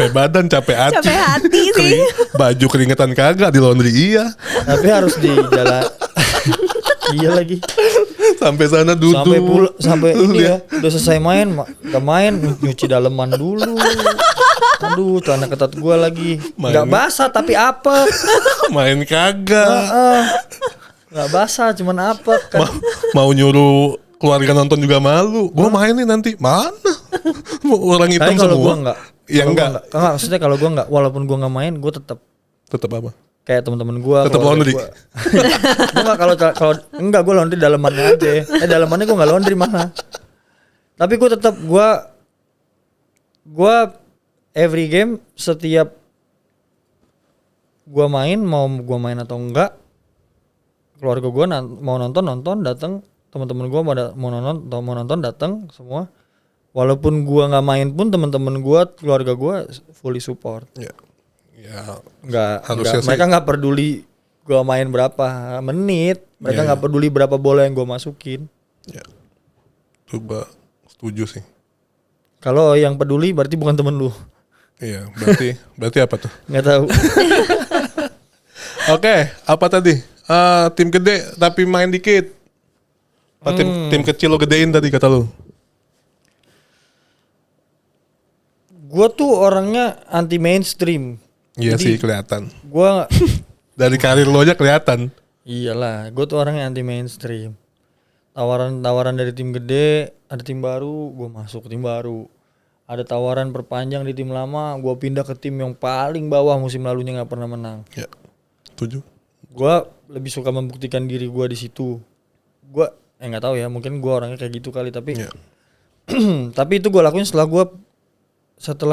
S2: badan, capek hati.
S3: Capek hati sih.
S2: Baju keringetan kagak di laundry iya.
S1: Tapi harus di jalan. Iya lagi.
S2: Sampai sana duduk.
S1: Sampai ini ya, udah selesai main, udah main nyuci daleman dulu. Aduh, celana ketat gua lagi. Enggak basah tapi apa?
S2: Main kagak.
S1: Enggak basah, cuman apa kan.
S2: Mau nyuruh keluarga nonton juga malu. Gua main nih nanti. Mana? Orang hitam
S1: Tapi kalau
S2: semua.
S1: gua enggak.
S2: Ya
S1: Kalau gua
S2: enggak.
S1: Enggak, maksudnya kalau gua enggak, walaupun gua enggak main, gua tetap
S2: Tetap apa?
S1: kayak teman-teman gua.
S2: Tetap
S1: keluarga
S2: laundry.
S1: gua. Gua enggak kalau enggak gua laundry dalemannya aja. Dalemannya gua enggak laundry malah. Tapi gua tetap gua every game setiap gua main, mau gua main atau enggak, keluarga gua mau nonton datang, teman-teman gua mau nonton datang semua. Walaupun gua nggak main pun teman-teman gua, keluarga gua fully support.
S2: Ya. Ya.
S1: Harusnya mereka nggak peduli gua main berapa menit, mereka nggak peduli berapa bola yang gua masukin.
S2: Ya. Coba setuju sih.
S1: Kalau yang peduli berarti bukan temen lu.
S2: Iya, berarti apa tuh?
S1: Nggak tahu.
S2: Oke, apa tadi? Tim gede tapi main dikit. Apa tim kecil lo gedein tadi kata lu?
S1: Gua tuh orangnya anti mainstream.
S2: Iya
S1: Jadi,
S2: sih kelihatan.
S1: Gua
S2: Dari karir lo aja kelihatan.
S1: iyalah, gua tuh orangnya anti mainstream. Tawaran dari tim gede, ada tim baru, gua masuk tim baru. Ada tawaran perpanjang di tim lama, gua pindah ke tim yang paling bawah musim lalunya nggak pernah menang.
S2: Ya, setuju.
S1: Gua lebih suka membuktikan diri gua di situ. Gua nggak tahu ya, mungkin gua orangnya kayak gitu kali, tapi
S2: Ya.
S1: tapi itu gua lakuin setelah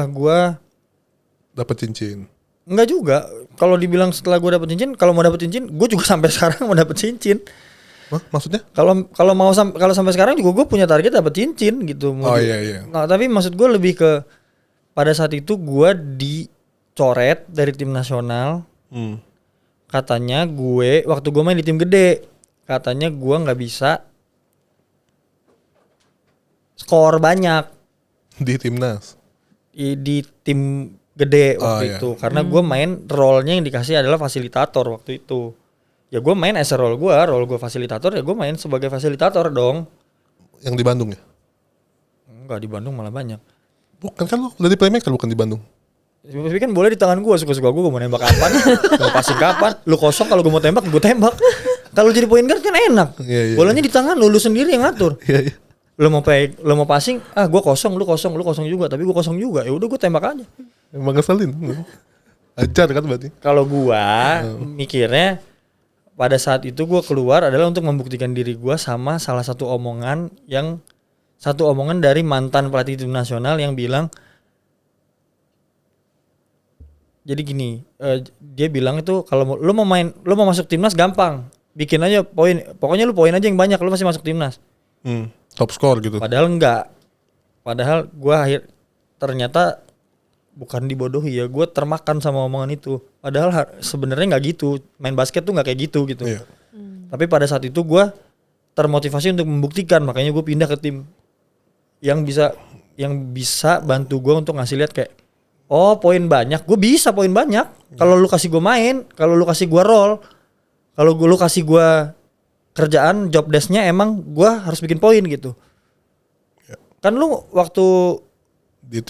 S1: gua
S2: Dapat cincin.
S1: enggak juga. Kalau dibilang setelah gua dapet cincin, kalau mau dapet cincin, gua juga sampai sekarang mau dapet cincin.
S2: Hah, maksudnya?
S1: Kalau sampai sekarang juga gue punya target dapat cincin gitu.
S2: Iya.
S1: Nah, tapi maksud gue lebih ke pada saat itu gue dicoret dari tim nasional. Katanya waktu gue main di tim gede, katanya gue nggak bisa skor banyak
S2: Di timnas.
S1: di tim gede waktu itu, karena gue main role-nya yang dikasih adalah fasilitator waktu itu. Ya gue main as a role gue fasilitator, ya gue main sebagai fasilitator dong.
S2: Yang di Bandung ya?
S1: Enggak, di Bandung malah banyak.
S2: Bukan kan lo udah di playmaker bukan di Bandung?
S1: Tapi kan boleh di tangan gue, suka-suka gue mau nembak kapan, mau passing kapan. Lu kosong, kalau gue mau tembak, gue tembak. Kalau jadi point guard kan enak.
S2: Iya.
S1: Bolanya di tangan lu sendiri yang ngatur.
S2: Iya.
S1: Lu mau passing, gue kosong, lu kosong juga, tapi gue kosong juga. Ya udah gue tembak aja.
S2: Emang ngeselin. Ajar kan berarti.
S1: Kalau gua mikirnya pada saat itu gue keluar adalah untuk membuktikan diri gue sama salah satu omongan dari mantan pelatih tim nasional yang bilang, jadi gini, dia bilang itu kalau lu mau masuk timnas gampang, bikin aja poin, pokoknya lu poin aja yang banyak, lu masih masuk timnas.
S2: Top score gitu.
S1: Padahal enggak, padahal gue ternyata bukan dibodohi ya, gue termakan sama omongan itu. Padahal sebenarnya nggak gitu, main basket tuh nggak kayak gitu.
S2: Iya.
S1: Tapi pada saat itu gue termotivasi untuk membuktikan, makanya gue pindah ke tim yang bisa bantu gue untuk ngasih lihat kayak, oh poin banyak, gue bisa poin banyak. Kalau lu kasih gue main, kalau lu kasih gue role, kalau lu kasih gue kerjaan, job desk-nya emang gue harus bikin poin gitu. Kan lu waktu di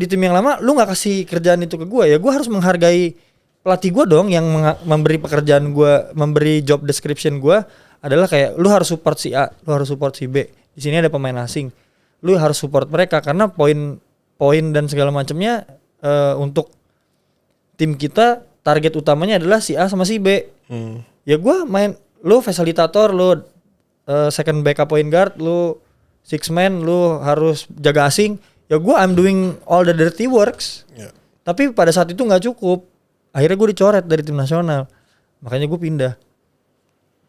S1: tim yang lama lu nggak kasih kerjaan itu ke gue, ya gue harus menghargai pelatih gue dong yang memberi pekerjaan gue, memberi job description gue adalah kayak lu harus support si A, lu harus support si B. Di sini ada pemain asing, lu harus support mereka karena poin poin dan segala macamnya untuk tim kita target utamanya adalah si A sama si B. Ya gue main, lu fasilitator, lu second backup point guard, lu six man, lu harus jaga asing. Ya gue I'm doing all the dirty works.
S2: Yeah.
S1: Tapi pada saat itu nggak cukup. Akhirnya gue dicoret dari tim nasional. Makanya gue pindah.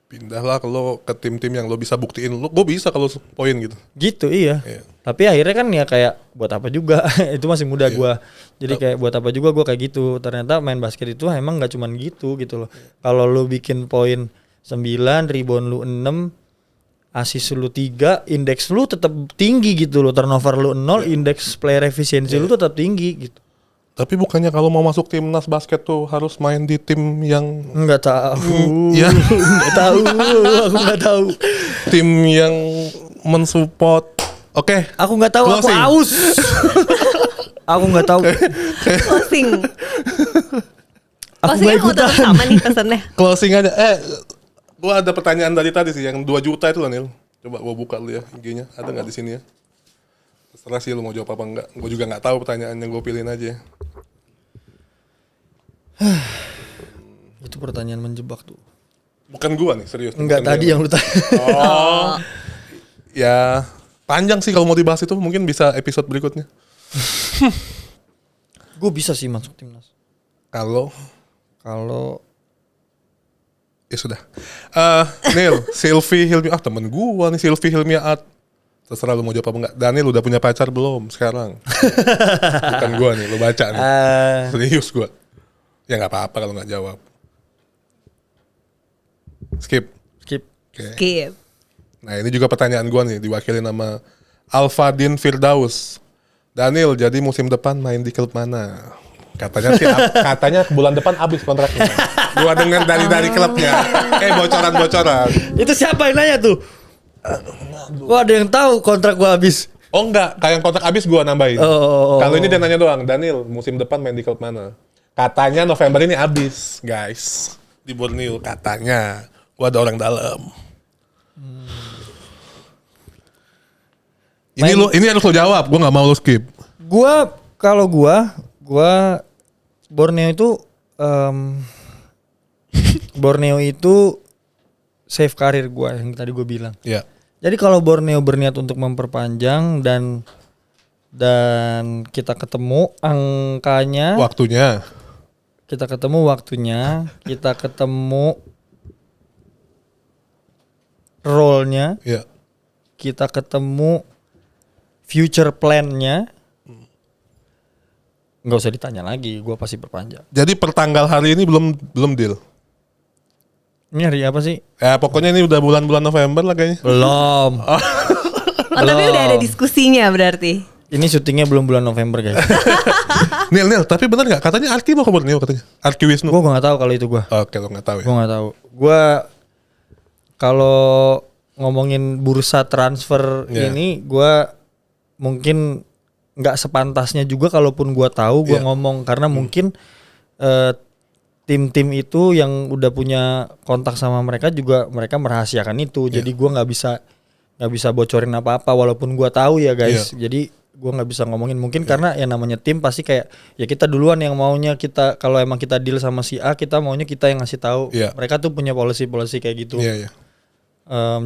S2: Pindahlah kalau ke tim-tim yang lo bisa buktiin gue bisa kalau poin gitu.
S1: Gitu iya. Tapi akhirnya kan ya kayak buat apa juga. Itu masih muda gue. Jadi kayak buat apa juga gue kayak gitu. Ternyata main basket itu emang gak cuman gitu loh. Kalau lu bikin poin 9, rebound lu 6, assist lu 3, indeks lu tetap tinggi gitu loh. Turnover lu 0, indeks player efisiensi lu tetap tinggi gitu.
S2: Tapi bukannya kalau mau masuk timnas basket tuh harus main di tim yang
S1: Enggak tahu.
S2: ya
S1: Enggak tahu. Aku enggak tahu.
S2: tim yang mensupport. Oke.
S1: Aku enggak tahu, aku
S2: Closing.
S1: aus. Aku enggak tahu.
S3: Closing.
S1: Aku
S3: Closingnya
S1: nggak
S3: mau tetap
S1: ikutan.
S3: sama nih pesannya.
S2: Closing aja. Gua ada pertanyaan dari tadi sih yang 2 juta itu loh Nil. Coba gua buka dulu ya IG-nya. Ada nggak di sini ya? Terserah sih lu mau jawab apa enggak. Gua juga nggak tahu pertanyaan yang gua pilihin aja.
S1: Itu pertanyaan menjebak tuh.
S2: Bukan gua nih, serius.
S1: Enggak
S2: Bukan
S1: tadi
S2: dia.
S1: yang lu tanya.
S2: Oh. Ya, panjang sih kalau mau dibahas itu mungkin bisa episode berikutnya.
S1: Gue bisa sih masuk timnas.
S2: Kalau ya sudah. Nil, Sylvie Hilmi, temen gua nih Sylvie Hilmiaat. Terserah lu mau jawab apa enggak. Daniel udah punya pacar belum sekarang? Bukan gua nih, lu baca nih. Serius gua. Ya nggak apa-apa kalau nggak jawab. Skip.
S1: Skip.
S2: Oke.
S3: Skip.
S2: Nah ini juga pertanyaan gua nih diwakili nama Alfadin Firdaus. Daniel, jadi musim depan main di klub mana? Katanya sih, katanya bulan depan habis kontraknya. Gua dengar dari klubnya. Bocoran-bocoran.
S1: Itu siapa yang nanya tuh? Gua ada yang tahu kontrak gua habis.
S2: Oh enggak, kayak yang kontrak habis gua nambahin.
S1: Oh.
S2: Kalau ini dia nanya doang, Daniel, musim depan main di klub mana? Katanya November ini habis, guys. Di Borneo katanya. Gua ada orang dalam. Ini harus lo jawab, gua nggak mau lo skip.
S1: Kalau gua Borneo itu Borneo itu save karir gua yang tadi gua bilang.
S2: Iya.
S1: Jadi kalau Borneo berniat untuk memperpanjang dan kita ketemu angkanya,
S2: Waktunya.
S1: kita ketemu waktunya, kita ketemu role-nya,
S2: Iya.
S1: kita ketemu future plan-nya, nggak usah ditanya lagi, gue pasti perpanjang.
S2: Jadi per tanggal hari ini belum deal.
S1: Ini hari apa sih?
S2: Pokoknya ini udah bulan-bulan November lah kayaknya.
S1: Belum.
S3: Oh, tapi udah ada diskusinya berarti.
S1: Ini syutingnya belum bulan November guys.
S2: Nil, tapi benar nggak? Katanya Arki mau ke Borneo katanya. Arki Wisnu.
S1: Gue nggak tahu kalau itu gue.
S2: Oke, lo nggak tahu ya.
S1: Gue nggak tahu. Gue kalau ngomongin bursa transfer ini, gue mungkin nggak sepantasnya juga kalaupun gue tahu gue ngomong karena mungkin tim-tim itu yang udah punya kontak sama mereka juga mereka merahasiakan itu. Jadi gue nggak bisa bocorin apa-apa walaupun gue tahu ya guys. Jadi gue nggak bisa ngomongin mungkin karena yang namanya tim pasti kayak ya kita duluan yang maunya kita kalau emang kita deal sama si A kita maunya kita yang ngasih tahu. Mereka tuh punya policy kayak gitu.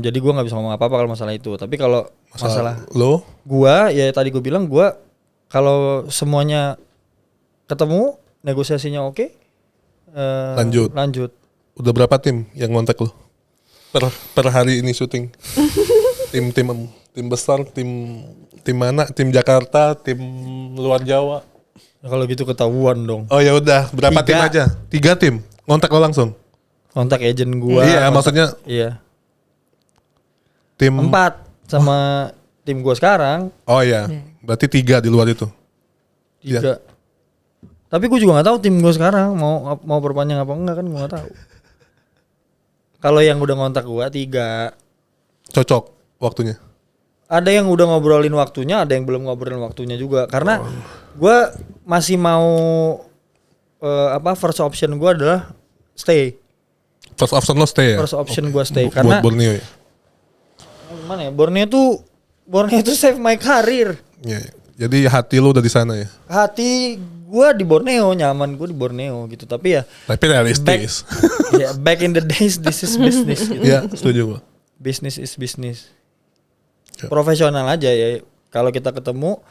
S1: Jadi gue nggak bisa ngomong apa-apa kalau masalah itu. Tapi kalau masalah
S2: lo,
S1: gue ya tadi gue bilang gue kalau semuanya ketemu negosiasinya oke, lanjut.
S2: Udah berapa tim yang ngontak lo? Per hari ini syuting. tim besar, tim mana? Tim Jakarta, tim luar Jawa.
S1: Nah, kalau gitu ketahuan dong.
S2: Oh ya udah, berapa
S1: 3.
S2: tim aja? 3 tim. Ngontak lo langsung.
S1: Kontak agent gue.
S2: Iya, maksudnya
S1: iya.
S2: tim
S1: 4 sama tim gue sekarang.
S2: Oh iya. Berarti 3 di luar itu.
S1: 3. Tapi gue juga nggak tahu tim gue sekarang mau perpanjang apa enggak kan gue nggak tahu. Kalau yang udah ngontak gue 3.
S2: Cocok waktunya.
S1: Ada yang udah ngobrolin waktunya, ada yang belum ngobrolin waktunya juga. Karena gue masih mau first option gue adalah stay.
S2: First option lo stay ya?
S1: First option gue stay
S2: buat
S1: karena
S2: Borneo ya?
S1: gimana ya? Borneo tuh save my career.
S2: Iya. Jadi hati lu udah di sana ya.
S1: Hati gue di Borneo, nyaman gue di Borneo gitu. Tapi ya
S2: Tapi realistis.
S1: back in the days this is business gitu.
S2: Iya, setuju gua.
S1: Business is business.
S2: Ya.
S1: Profesional aja ya. Kalau kita ketemu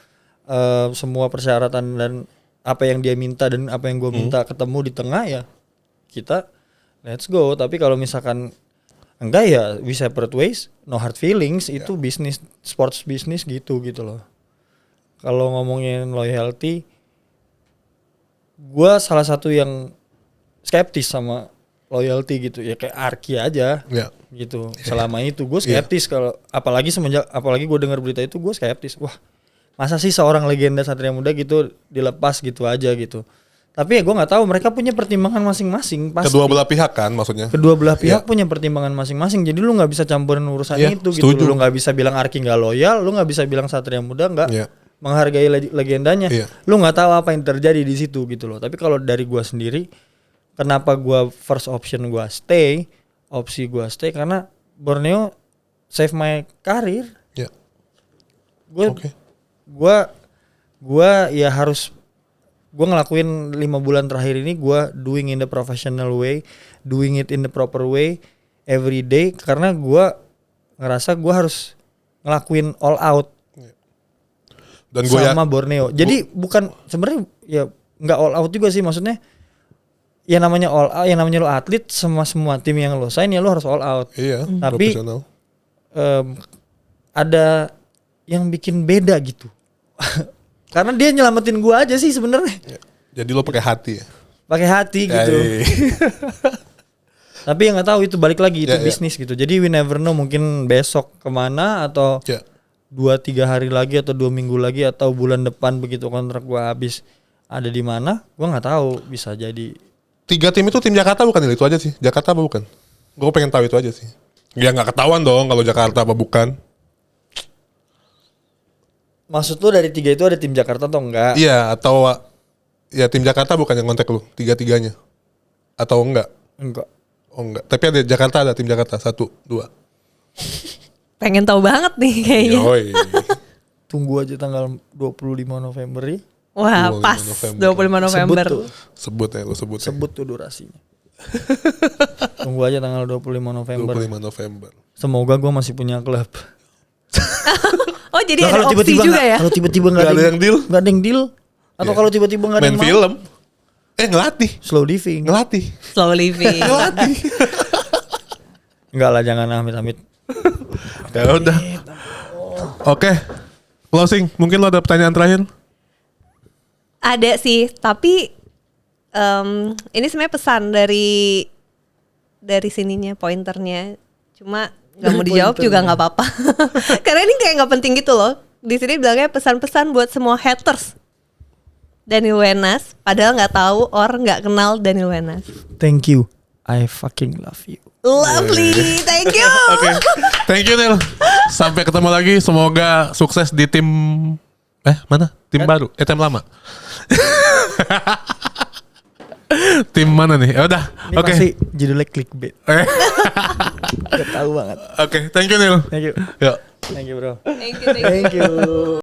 S1: semua persyaratan dan apa yang dia minta dan apa yang gue minta ketemu di tengah ya kita let's go. Tapi kalau misalkan enggak ya we separate ways, no hard feelings. Itu bisnis, sports business gitu loh. Kalau ngomongin loyalty, gue salah satu yang skeptis sama loyalty gitu ya, kayak Arki aja gitu. Selama itu gue skeptis kalau apalagi gue dengar berita itu gue skeptis. Wah, masa sih seorang legenda Satria Muda gitu dilepas gitu aja gitu. Tapi ya gue nggak tahu, mereka punya pertimbangan masing-masing pasti.
S2: Kedua belah pihak kan maksudnya.
S1: Kedua belah pihak punya pertimbangan masing-masing. Jadi lu nggak bisa campurin urusan itu gitu.
S2: Setuju.
S1: Lu nggak bisa bilang Arki nggak loyal, lu nggak bisa bilang Satria Muda nggak menghargai legendanya. Lu nggak tahu apa yang terjadi di situ gitu loh. Tapi kalau dari gua sendiri, kenapa gua first option gua stay, opsi gua stay karena Borneo save my career. Gua ya harus ngelakuin 5 bulan terakhir ini gua doing in the professional way, doing it in the proper way every day karena gua ngerasa gua harus ngelakuin all out.
S2: Dan
S1: sama Borneo. Jadi bukan sebenarnya ya nggak all out juga sih, maksudnya ya namanya all out, ya namanya lo atlet, semua tim yang lo sign ya lo harus all out.
S2: Iya.
S1: Tapi ada yang bikin beda gitu. Karena dia nyelamatin gua aja sih sebenarnya.
S2: Jadi lo pakai hati ya.
S1: Pakai hati gitu. Tapi yang nggak tahu itu balik lagi itu bisnis gitu. Jadi we never know, mungkin besok kemana atau 2-3 hari lagi atau 2 minggu lagi atau bulan depan begitu kontrak gua habis ada di mana, gua nggak tahu, bisa jadi.
S2: 3 tim itu tim Jakarta bukan, itu aja sih. Jakarta apa bukan? Gue pengen tahu itu aja sih. Ya nggak ketahuan dong kalau Jakarta apa bukan.
S1: Maksud lu dari 3 itu ada tim Jakarta atau enggak?
S2: Iya, atau ya tim Jakarta bukan yang kontak lu, 3-3-nya. Atau enggak?
S1: Enggak.
S2: Oh enggak. Tapi ada Jakarta, ada tim Jakarta 1, 2.
S3: Pengen tahu banget nih kayaknya.
S2: Yoi.
S1: Tunggu aja tanggal 25 November ya.
S3: Wah,
S2: 25
S3: pas
S2: November.
S3: 25 November.
S2: Sebut ya, lu sebut.
S1: Sebut tuh durasinya. Tunggu aja tanggal 25 November.
S2: 25 November.
S1: Semoga gua masih punya klub.
S3: Oh, jadi
S1: Nah,
S3: ada opsi juga ya?
S1: Kalau tiba-tiba nggak
S2: Nggak ada yang deal?
S1: nggak ada yang deal. Atau kalau tiba-tiba nggak ada
S2: Main
S1: yang mau,
S2: film. Ngelatih.
S1: slow living.
S2: Ngelatih.
S3: Slow living.
S2: Ngelatih.
S1: Enggak lah, jangan amit-amit.
S2: Ya udah. Oke. Closing. Mungkin lo ada pertanyaan terakhir?
S3: Ada sih, tapi ini sebenarnya pesan dari sininya, pointernya. Cuma nggak mau dijawab juga nggak apa-apa. Karena ini kayak nggak penting gitu loh. Di sini bilangnya pesan-pesan buat semua haters Daniel Wenas, padahal nggak tahu or nggak kenal Daniel Wenas.
S1: Thank you. I fucking love you.
S3: Lovely, thank you.
S2: Oke. Thank you Nil. Sampai ketemu lagi. Semoga sukses di tim mana? Tim baru? Tim lama. Tim mana nih? Ya udah.
S1: Ini
S2: Oke.
S1: pasti judulnya clickbait. Gak tahu banget.
S2: Oke, thank you Nil.
S1: Thank you.
S2: Yuk.
S1: Thank you bro.
S3: Thank you.
S1: Thank you.